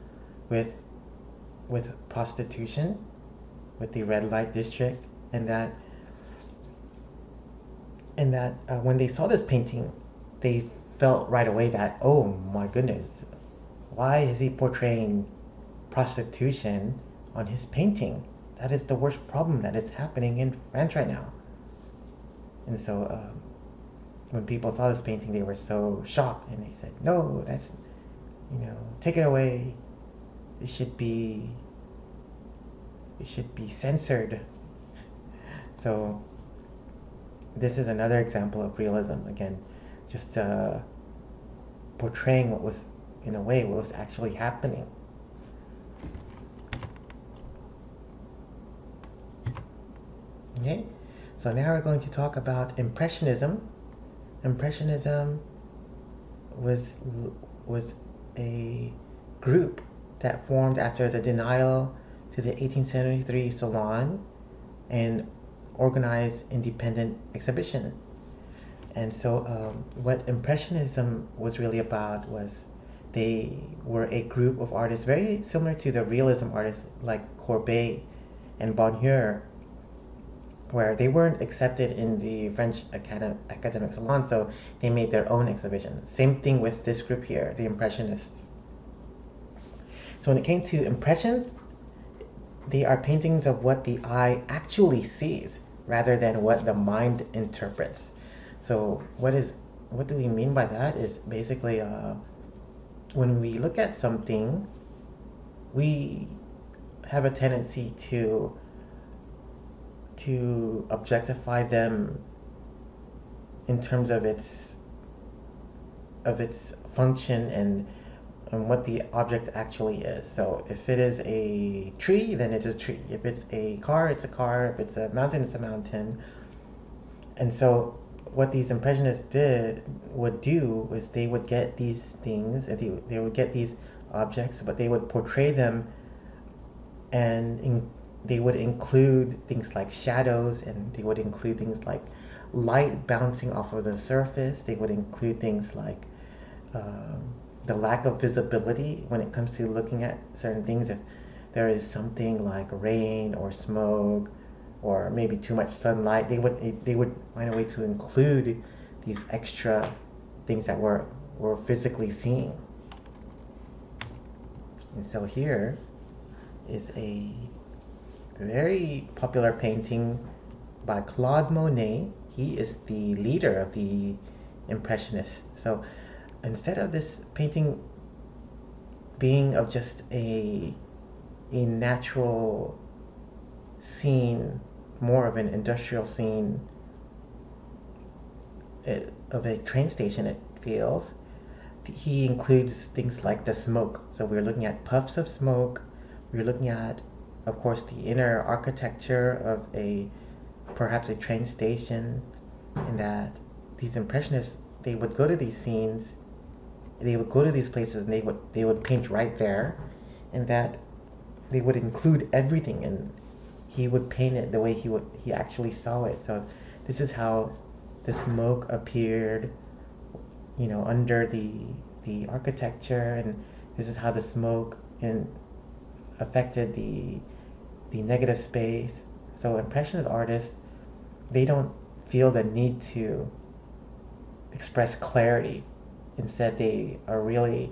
Speaker 1: with prostitution, with the red light district, and that when they saw this painting, they felt right away that, oh my goodness, why is he portraying prostitution on his painting? That is the worst problem that is happening in France right now. And so when people saw this painting, they were so shocked, and they said, no, that's, take it away. It should be censored. So this is another example of realism, again, just portraying what was, in a way, what was actually happening. Okay, so now we're going to talk about Impressionism. Impressionism was a group that formed after the denial to the 1873 Salon and organized independent exhibition. And so what Impressionism was really about was they were a group of artists very similar to the realism artists like Courbet and Bonheur, where they weren't accepted in the French academic salon, so they made their own exhibition. Same thing with this group here, the Impressionists. So when it came to impressions, they are paintings of what the eye actually sees rather than what the mind interprets. So what do we mean by that is basically when we look at something, we have a tendency to objectify them in terms of its function and what the object actually is. So if it is a tree, then it's a tree. If it's a car, it's a car. If it's a mountain, it's a mountain. And so what these Impressionists would do was they would get these things, and they would get these objects, but they would portray them, and they would include things like shadows, and they would include things like light bouncing off of the surface. They would include things like the lack of visibility when it comes to looking at certain things. If there is something like rain or smoke or maybe too much sunlight, they would find a way to include these extra things that we're physically seeing. And so here is a very popular painting by Claude Monet. He is the leader of the Impressionists. So instead of this painting being of just a natural scene, more of an industrial scene of a train station, it feels, he includes things like the smoke. So we're looking at puffs of smoke. We're looking at, of course, the inner architecture of perhaps a train station, and that these Impressionists, they would go to these scenes, they would go to these places, and they would paint right there, and that they would include everything, and he would paint it the way he actually saw it. So this is how the smoke appeared, under the architecture, and this is how the smoke affected the negative space. So Impressionist artists, they don't feel the need to express clarity. Instead, they are really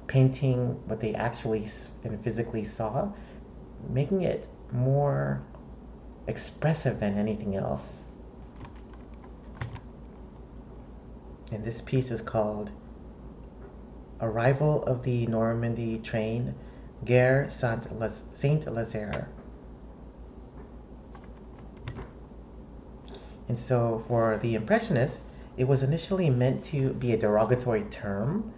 Speaker 1: painting what they actually and physically saw, making it more expressive than anything else. And this piece is called Arrival of the Normandy Train, Gare Saint-Lazare. And so for the Impressionists, it was initially meant to be a derogatory term,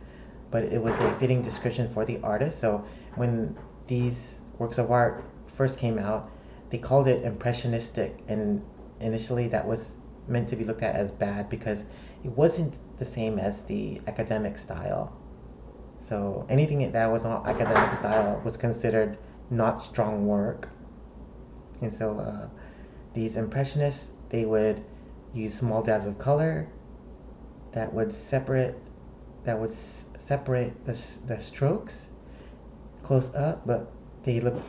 Speaker 1: but it was a fitting description for the artist. So when these works of art first came out, they called it impressionistic, and initially that was meant to be looked at as bad because it wasn't the same as the academic style. So anything that was not academic style was considered not strong work. And so these impressionists, they would use small dabs of color that would separate the strokes close up, but they look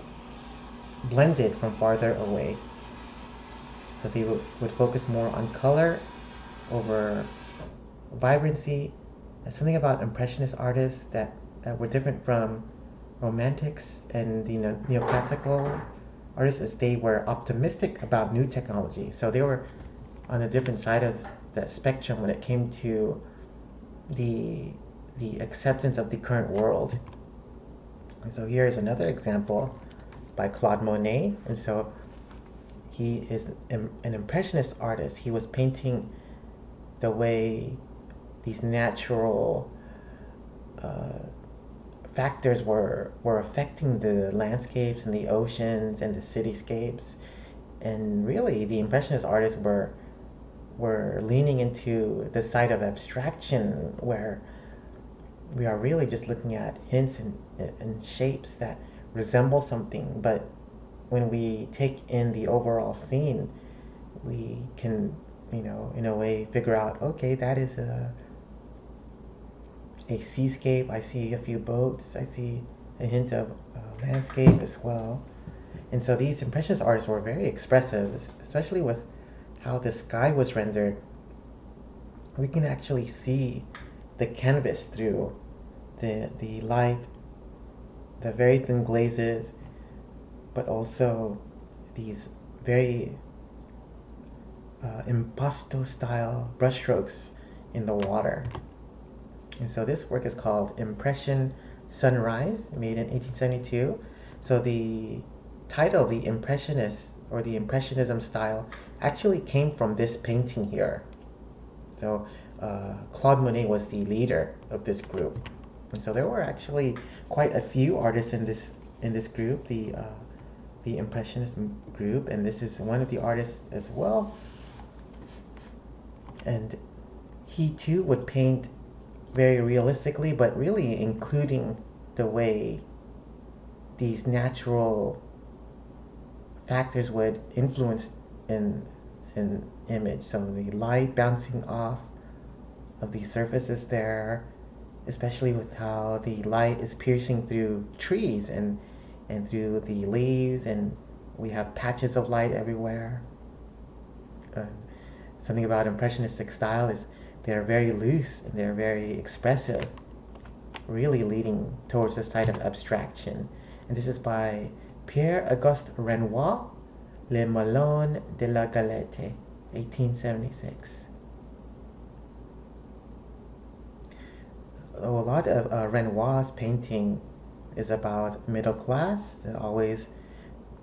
Speaker 1: blended from farther away. So they would focus more on color over vibrancy. There's something about impressionist artists that were different from romantics and the neoclassical artists, is they were optimistic about new technology. So they were on a different side of the spectrum when it came to the acceptance of the current world. And so here's another example by Claude Monet. And so he is an impressionist artist. He was painting the way these natural factors were affecting the landscapes and the oceans and the cityscapes. And really, the impressionist artists were leaning into the side of abstraction, where we are really just looking at hints and shapes that resemble something, but when we take in the overall scene, we can, in a way figure out, okay, that is a seascape. I see a few boats. I see a hint of landscape as well. And so these impressionist artists were very expressive, especially with how the sky was rendered. We can actually see the canvas through the light, the very thin glazes, but also these very impasto style brushstrokes in the water. And so this work is called Impression Sunrise, made in 1872. So the title, the Impressionist or the Impressionism style, actually came from this painting here. So Claude Monet was the leader of this group. And so there were actually quite a few artists in this group, the Impressionist group, and this is one of the artists as well. And he too would paint very realistically, but really including the way these natural factors would influence in image. So the light bouncing off of the surfaces there, especially with how the light is piercing through trees and through the leaves, and we have patches of light everywhere. Something about impressionistic style is they're very loose and they're very expressive, really leading towards the side of abstraction. And this is by Pierre-Auguste Renoir, Le Malon de la Galette, 1876. A lot of Renoir's painting is about middle class, always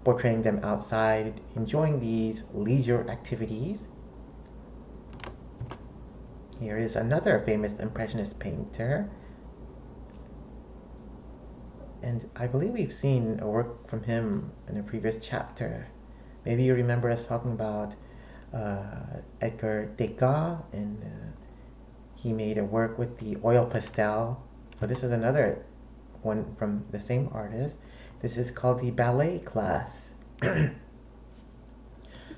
Speaker 1: portraying them outside, enjoying these leisure activities. Here is another famous Impressionist painter, and I believe we've seen a work from him in a previous chapter. Maybe you remember us talking about Edgar Degas, and he made a work with the oil pastel. So this is another one from the same artist. This is called the ballet class.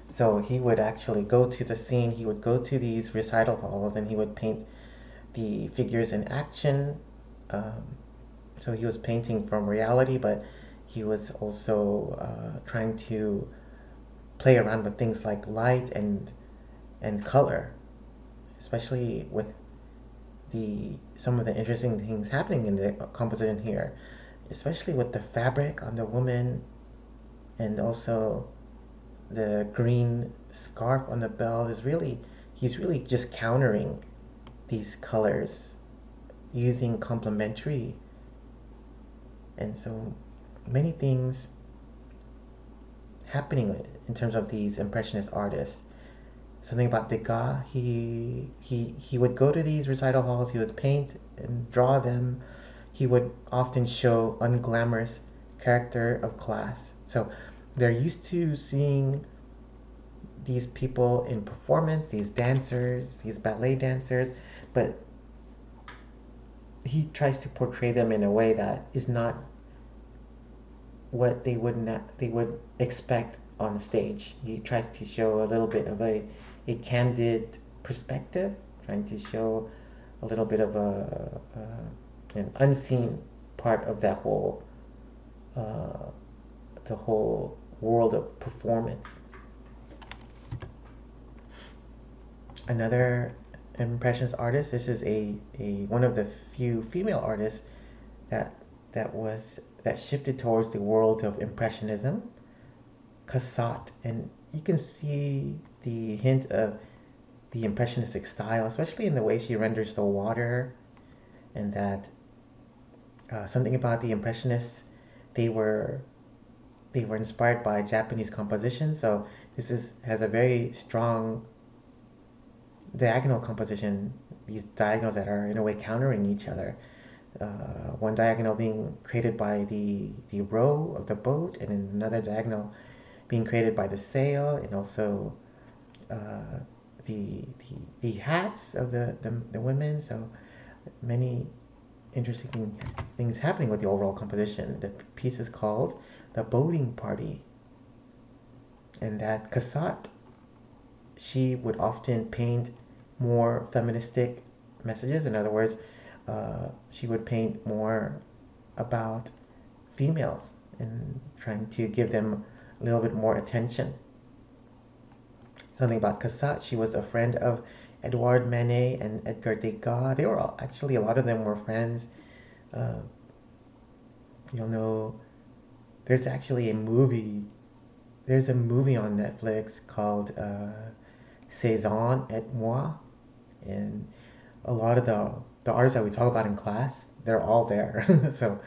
Speaker 1: So he would actually go to the scene, he would go to these recital halls, and he would paint the figures in action. So he was painting from reality, but he was also trying to play around with things like light and color, especially with some of the interesting things happening in the composition here, especially with the fabric on the woman, and also the green scarf on the belt. He's really just countering these colors using complementary. And so many things happening in terms of these impressionist artists. Something about Degas, he would go to these recital halls, he would paint and draw them. He would often show unglamorous character of class. So they're used to seeing these people in performance, these dancers, these ballet dancers, but he tries to portray them in a way that is not what they would expect on stage. He tries to show a little bit of a candid perspective, trying to show a little bit of an unseen part of that whole uh, the whole world of performance. Another impressionist artist. This is a one of the few female artists that that shifted towards the world of impressionism. Cassatt, and you can see the hint of the impressionistic style, especially in the way she renders the water, and that something about the impressionists, they were they were inspired by Japanese composition. So this is has a very strong diagonal composition. These diagonals that are in a way countering each other. One diagonal being created by the row of the boat, and then another diagonal being created by the sail, and also uh, the hats of the women. So many interesting things happening with the overall composition. The piece is called The Boating Party, and that Cassatt, she would often paint more feministic messages. In other words, she would paint more about females and trying to give them a little bit more attention. Something about Cassatt, she was a friend of Edouard Manet and Edgar Degas. They were all, actually, a lot of them were friends. Uh, you'll know there's actually a movie. There's a movie on Netflix called Cézanne et moi, and a lot of the artists that we talk about in class, they're all there. So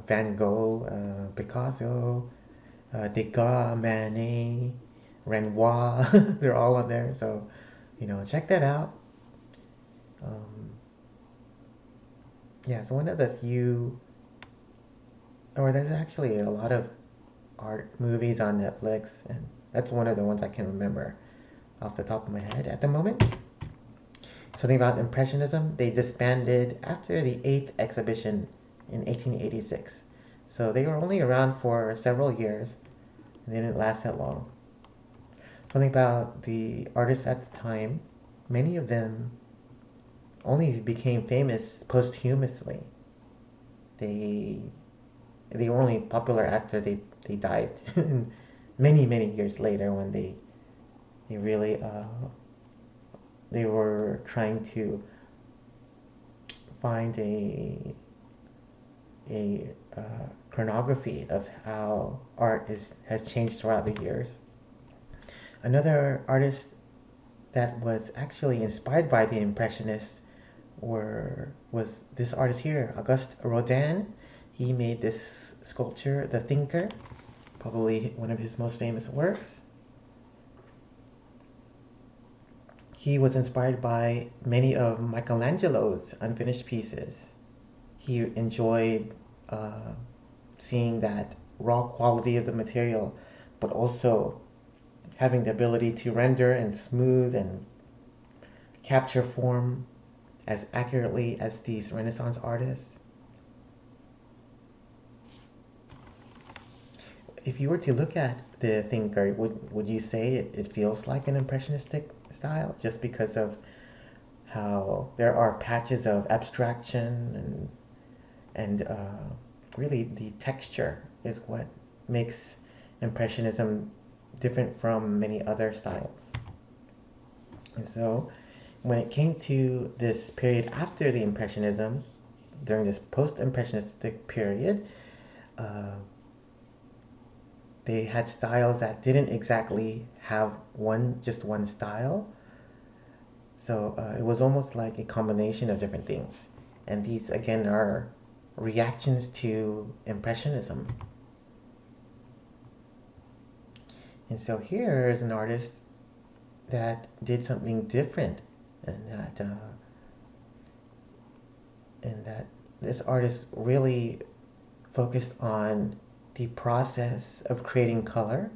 Speaker 1: Van Gogh, Picasso, Degas, Manet, Renoir, they're all on there. So, check that out. Um, yeah, it's one of the few, or there's actually a lot of art movies on Netflix, and that's one of the ones I can remember off the top of my head at the moment. Something about Impressionism, they disbanded after the 8th exhibition in 1886. So they were only around for several years, and they didn't last that long. Something about the artists at the time, many of them only became famous posthumously. They they were only popular after they died many years later, when they really they were trying to find a chronography of how art has changed throughout the years. Another artist that was actually inspired by the Impressionists was this artist here, Auguste Rodin. He made this sculpture, The Thinker, probably one of his most famous works. He was inspired by many of Michelangelo's unfinished pieces. He enjoyed seeing that raw quality of the material, but also having the ability to render and smooth and capture form as accurately as these Renaissance artists. If you were to look at the Thinker, would you say it feels like an impressionistic style, just because of how there are patches of abstraction, and really the texture is what makes Impressionism different from many other styles. And so when it came to this period after the Impressionism, during this post-impressionistic period, uh, they had styles that didn't exactly have just one style. So it was almost like a combination of different things. And these, again, are reactions to Impressionism. And so here is an artist that did something different, and that this artist really focused on the process of creating color.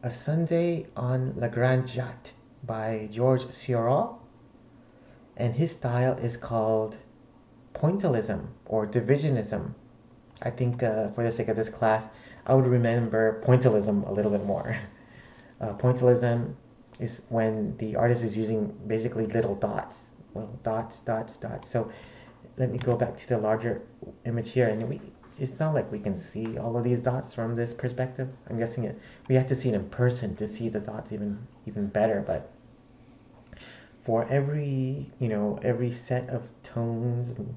Speaker 1: A Sunday on La Grande Jatte by Georges Seurat, and his style is called pointillism or divisionism. I think for the sake of this class, I would remember pointillism a little bit more. Pointillism is when the artist is using basically little dots, little dots, dots, dots. So let me go back to the larger image here, and it's not like we can see all of these dots from this perspective. I'm guessing we have to see it in person to see the dots even better. But for every set of tones, and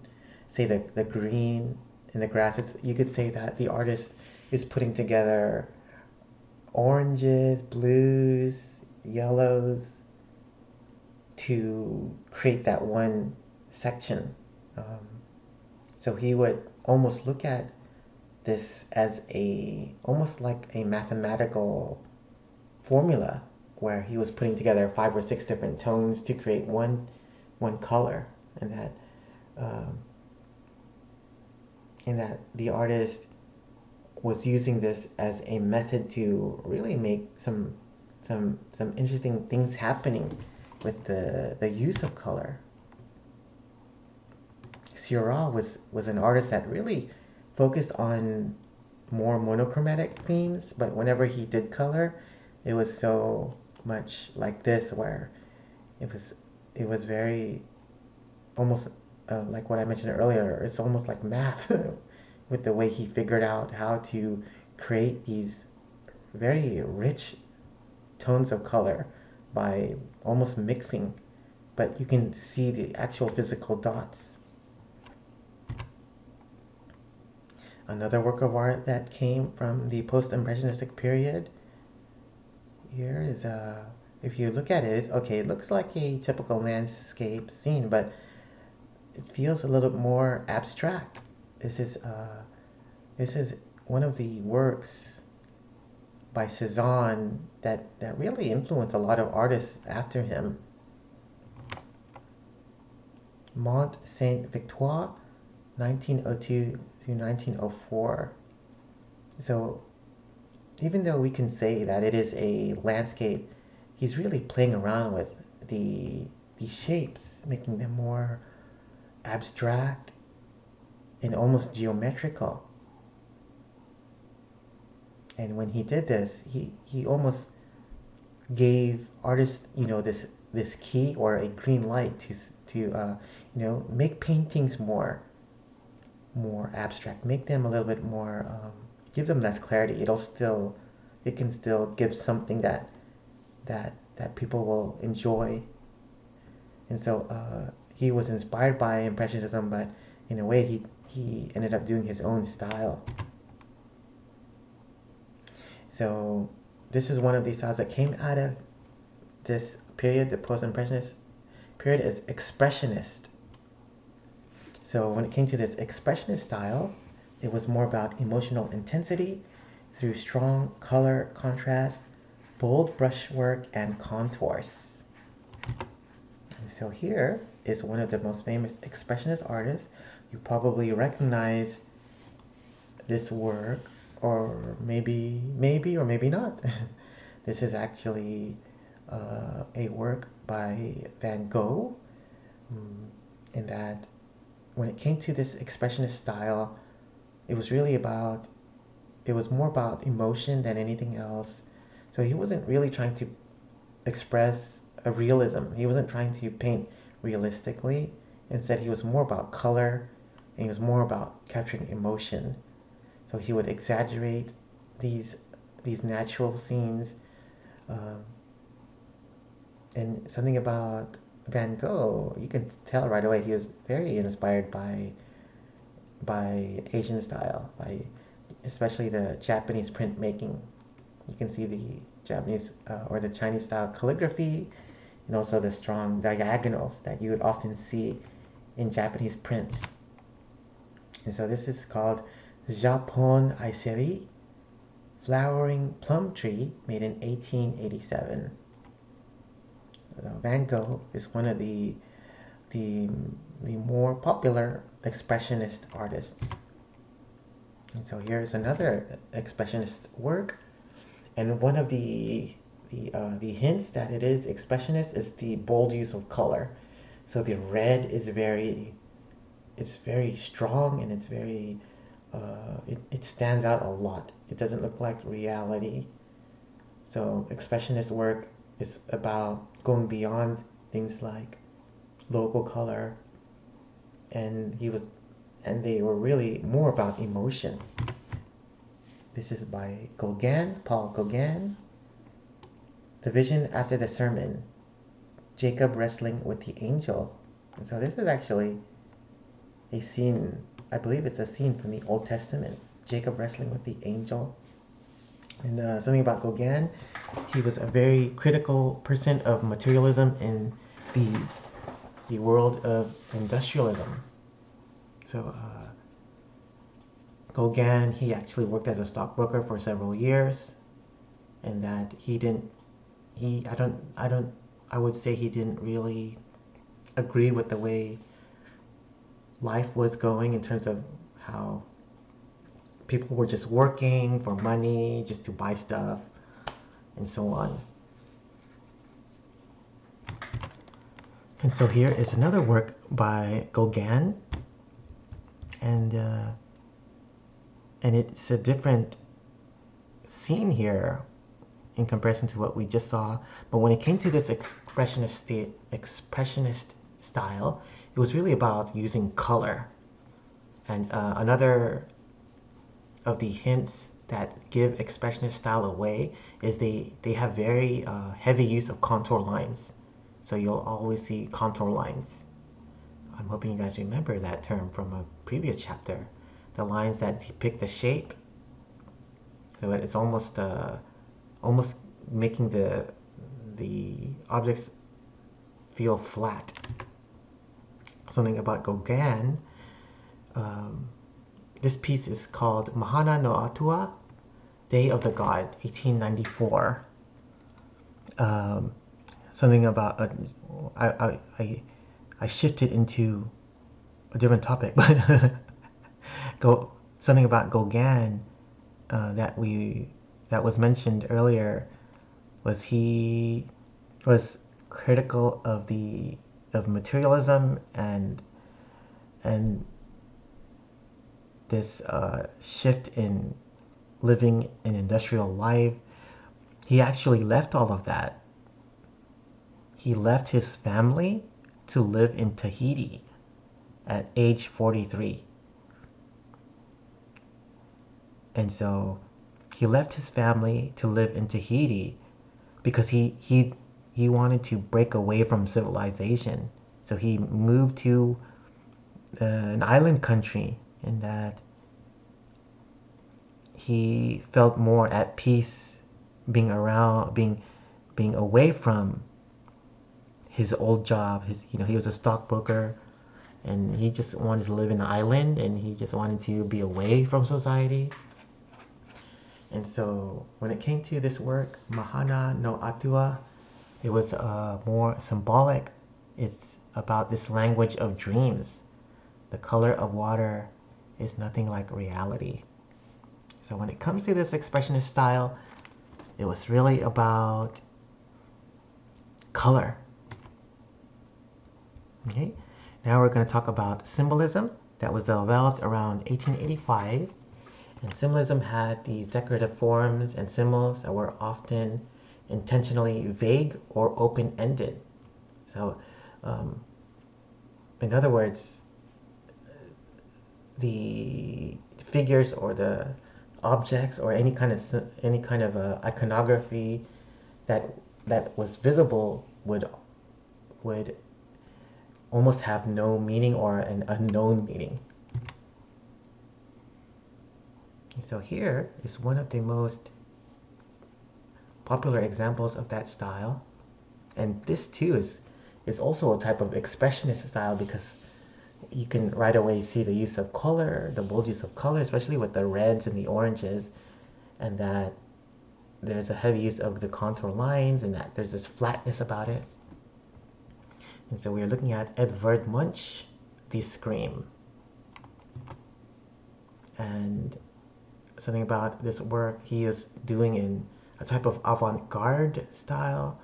Speaker 1: say the green in the grasses, you could say that the artist is putting together oranges, blues, yellows to create that one section. Um, so he would almost look at this as almost like a mathematical formula where he was putting together 5 or 6 different tones to create one color, and um, that the artist was using this as a method to really make some interesting things happening with the use of color. Seurat was an artist that really focused on more monochromatic themes, but whenever he did color, it was so much like this, where it was very almost like what I mentioned earlier. It's almost like math with the way he figured out how to create these very rich tones of color by almost mixing, but you can see the actual physical dots. Another work of art that came from the post-impressionistic period here is if you look at it, okay, it looks like a typical landscape scene, but it feels a little more abstract. This is one of the works by Cezanne that really influenced a lot of artists after him. Mont Saint Victoire, 1902 through 1904. So even though we can say that it is a landscape, he's really playing around with the shapes, making them more abstract and almost geometrical. And when he did this, he almost gave artists, this key or a green light to make paintings more abstract, make them a little bit more, give them less clarity. It can still give something that people will enjoy. And so he was inspired by Impressionism, but in a way he ended up doing his own style. So this is one of these styles that came out of this period, the post-impressionist period, is expressionist. So when it came to this expressionist style, it was more about emotional intensity through strong color contrast, bold brushwork, and contours. And so here is one of the most famous expressionist artists. You probably recognize this work, or maybe or maybe not. This is actually a work by Van Gogh, in that when it came to this expressionist style, it was more about emotion than anything else. So he wasn't really trying to express a realism. He wasn't trying to paint realistically. Instead, he was more about color, and he was more about capturing emotion. So he would exaggerate these natural scenes, and something about Van Gogh, you can tell right away he was very inspired by Asian style, by especially the Japanese printmaking. You can see the Japanese or the Chinese style calligraphy, and also the strong diagonals that you would often see in Japanese prints. And so this is called Japon Aiseri, Flowering Plum Tree, made in 1887. Van Gogh is one of the more popular expressionist artists. And so here's another expressionist work, and one of the hints that it is expressionist is the bold use of color. So the red is very strong, and it's very it stands out a lot. It doesn't look like reality. So expressionist work is about going beyond things like local color, and they were really more about emotion. This is by Gauguin, Paul Gauguin. The Vision After the Sermon, Jacob Wrestling with the Angel. And so this is actually a scene, I believe it's a scene from the Old Testament, Jacob wrestling with the angel. And something about Gauguin, he was a very critical person of materialism in the world of industrialism. So Gauguin, he actually worked as a stockbroker for several years, and that he didn't, he, I would say he didn't really agree with the way life was going in terms of how people were just working for money, just to buy stuff, and so on. And so here is another work by Gauguin, and it's a different scene here in comparison to what we just saw. But when it came to this expressionist style, it was really about using color. And another of the hints that give expressionist style away is they have very heavy use of contour lines. So you'll always see contour lines. I'm hoping you guys remember that term from a previous chapter. The lines that depict the shape. So it's almost making the objects feel flat. Something about Gauguin. This piece is called Mahana no Atua, Day of the God, 1894. Something about I shifted into a different topic, but something about Gauguin that was mentioned earlier was he was critical of materialism and this shift in living an industrial life. He actually left all of that. He left his family to live in Tahiti at age 43. And so he left his family to live in Tahiti because he wanted to break away from civilization. So he moved to an island country, in that he felt more at peace being away from his old job. He was a stockbroker, and he just wanted to live in the island, and he just wanted to be away from society. And so when it came to this work, Mahana no Atua, it was more symbolic. It's about this language of dreams. The color of water is nothing like reality. So when it comes to this expressionist style, it was really about color. Okay, now we're going to talk about symbolism that was developed around 1885. And symbolism had these decorative forms and symbols that were often intentionally vague or open-ended. So, in other words, the figures or the objects or any kind of iconography that was visible would almost have no meaning or an unknown meaning. So here is one of the most popular examples of that style, and this too is also a type of expressionist style, because you can right away see the use of color, the bold use of color, especially with the reds and the oranges, and that there's a heavy use of the contour lines, and that there's this flatness about it. And so we are looking at Edvard Munch, The Scream. And something about this work, he is doing in a type of avant-garde style.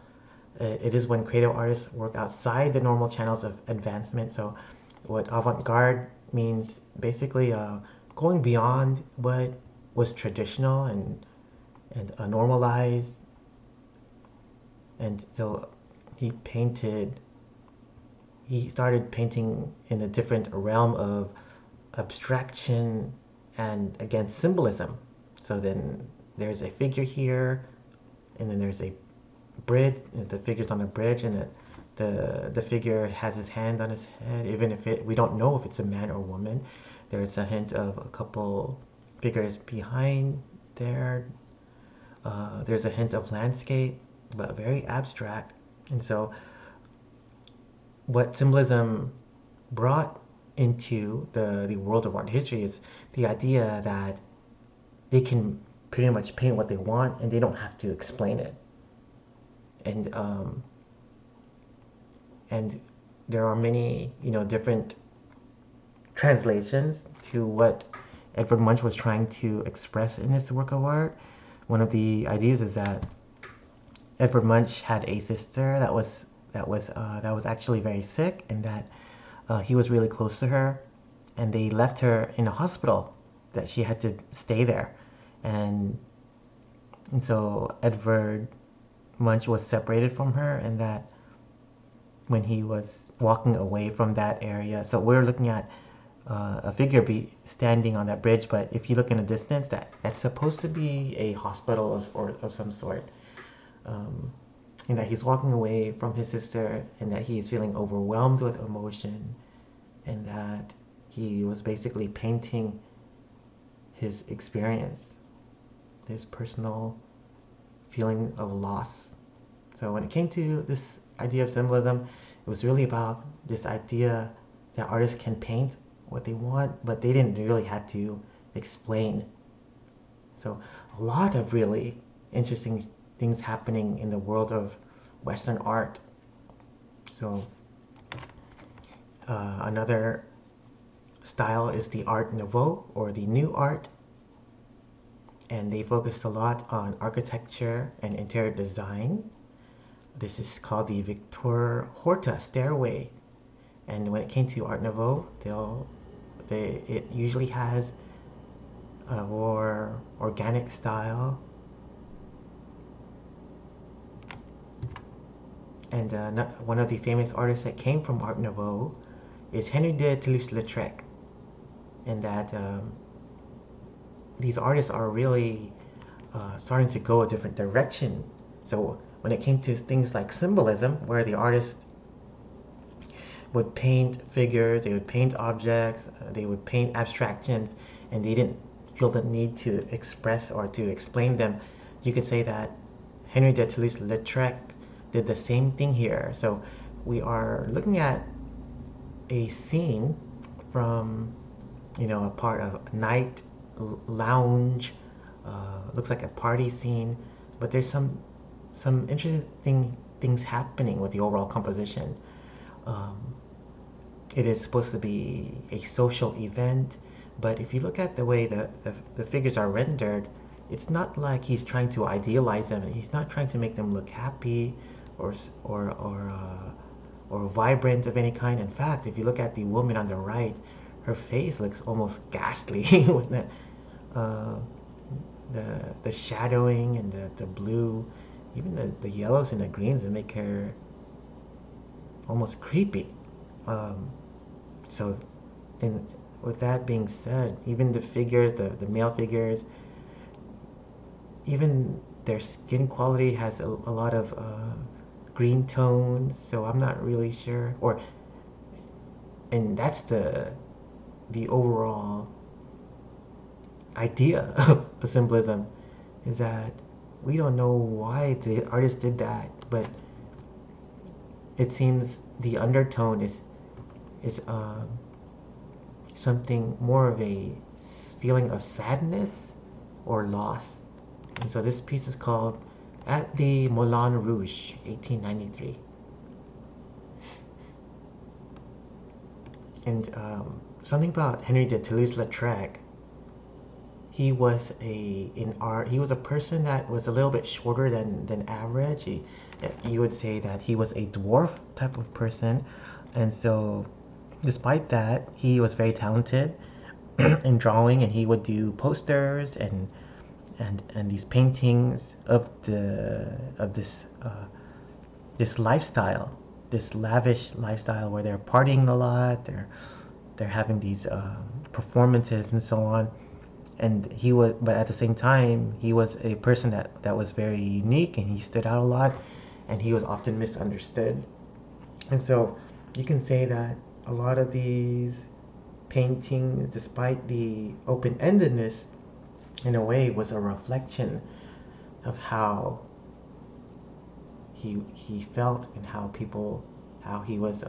Speaker 1: It is when creative artists work outside the normal channels of advancement. So what avant-garde means, basically going beyond what was traditional and normalized. And so he painted, he started painting in a different realm of abstraction and again symbolism. So then there's a figure here, and then there's a bridge. The figure's on a bridge, and the figure has his hand on his head. Even if we don't know if it's a man or woman, there's a hint of a couple figures behind there. There's a hint of landscape, but very abstract. And so, what symbolism brought into the world of art history is the idea that they can pretty much paint what they want and they don't have to explain it. And there are many different translations to what Edvard Munch was trying to express in his work of art. One of the ideas is that Edvard Munch had a sister that was actually very sick, and that he was really close to her, and they left her in a hospital that she had to stay there, and so Edvard Munch was separated from her, and that when he was walking away from that area, so we're looking at a figure be standing on that bridge, but if you look in the distance, that's supposed to be a hospital or of some sort. And that he's walking away from his sister, and that he is feeling overwhelmed with emotion, and that he was basically painting his experience, his personal feeling of loss. So when it came to this idea of symbolism, it was really about this idea that artists can paint what they want, but they didn't really have to explain. So a lot of really interesting things happening in the world of Western art. So another style is the Art Nouveau, or the New Art, and they focused a lot on architecture and interior design. This is called the Victor Horta stairway, and when it came to Art Nouveau, it usually has a more organic style. And one of the famous artists that came from Art Nouveau is Henry de Toulouse-Lautrec, and that these artists are really starting to go a different direction. So when it came to things like symbolism, where the artist would paint figures, they would paint objects, they would paint abstractions, and they didn't feel the need to express or to explain them, you could say that Henry de Toulouse-Lautrec did the same thing here. So we are looking at a scene from a part of night lounge, looks like a party scene, but there's some interesting things happening with the overall composition. It is supposed to be a social event, but if you look at the way the figures are rendered, it's not like he's trying to idealize them. He's not trying to make them look happy or vibrant of any kind. In fact, if you look at the woman on the right, her face looks almost ghastly with the shadowing and the blue, even the yellows and the greens that make her almost creepy. So, with that being said, even the figures, the male figures, even their skin quality has a lot of green tones. So I'm not really sure, and that's the overall idea of symbolism, is that we don't know why the artist did that, but it seems the undertone is something more of a feeling of sadness or loss. And so this piece is called At the Moulin Rouge, 1893. And something about Henry de Toulouse-Lautrec, he was a person that was a little bit shorter than average. You would say that he was a dwarf type of person, and so despite that, he was very talented. in drawing, and he would do posters and these paintings of this lifestyle, this lavish lifestyle where they're partying a lot, they're having these performances and so on. And he was, but at the same time, he was a person that was very unique, and he stood out a lot, and he was often misunderstood. And so you can say that a lot of these paintings, despite the open-endedness, in a way was a reflection of how he felt, and how he was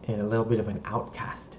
Speaker 1: in a little bit of an outcast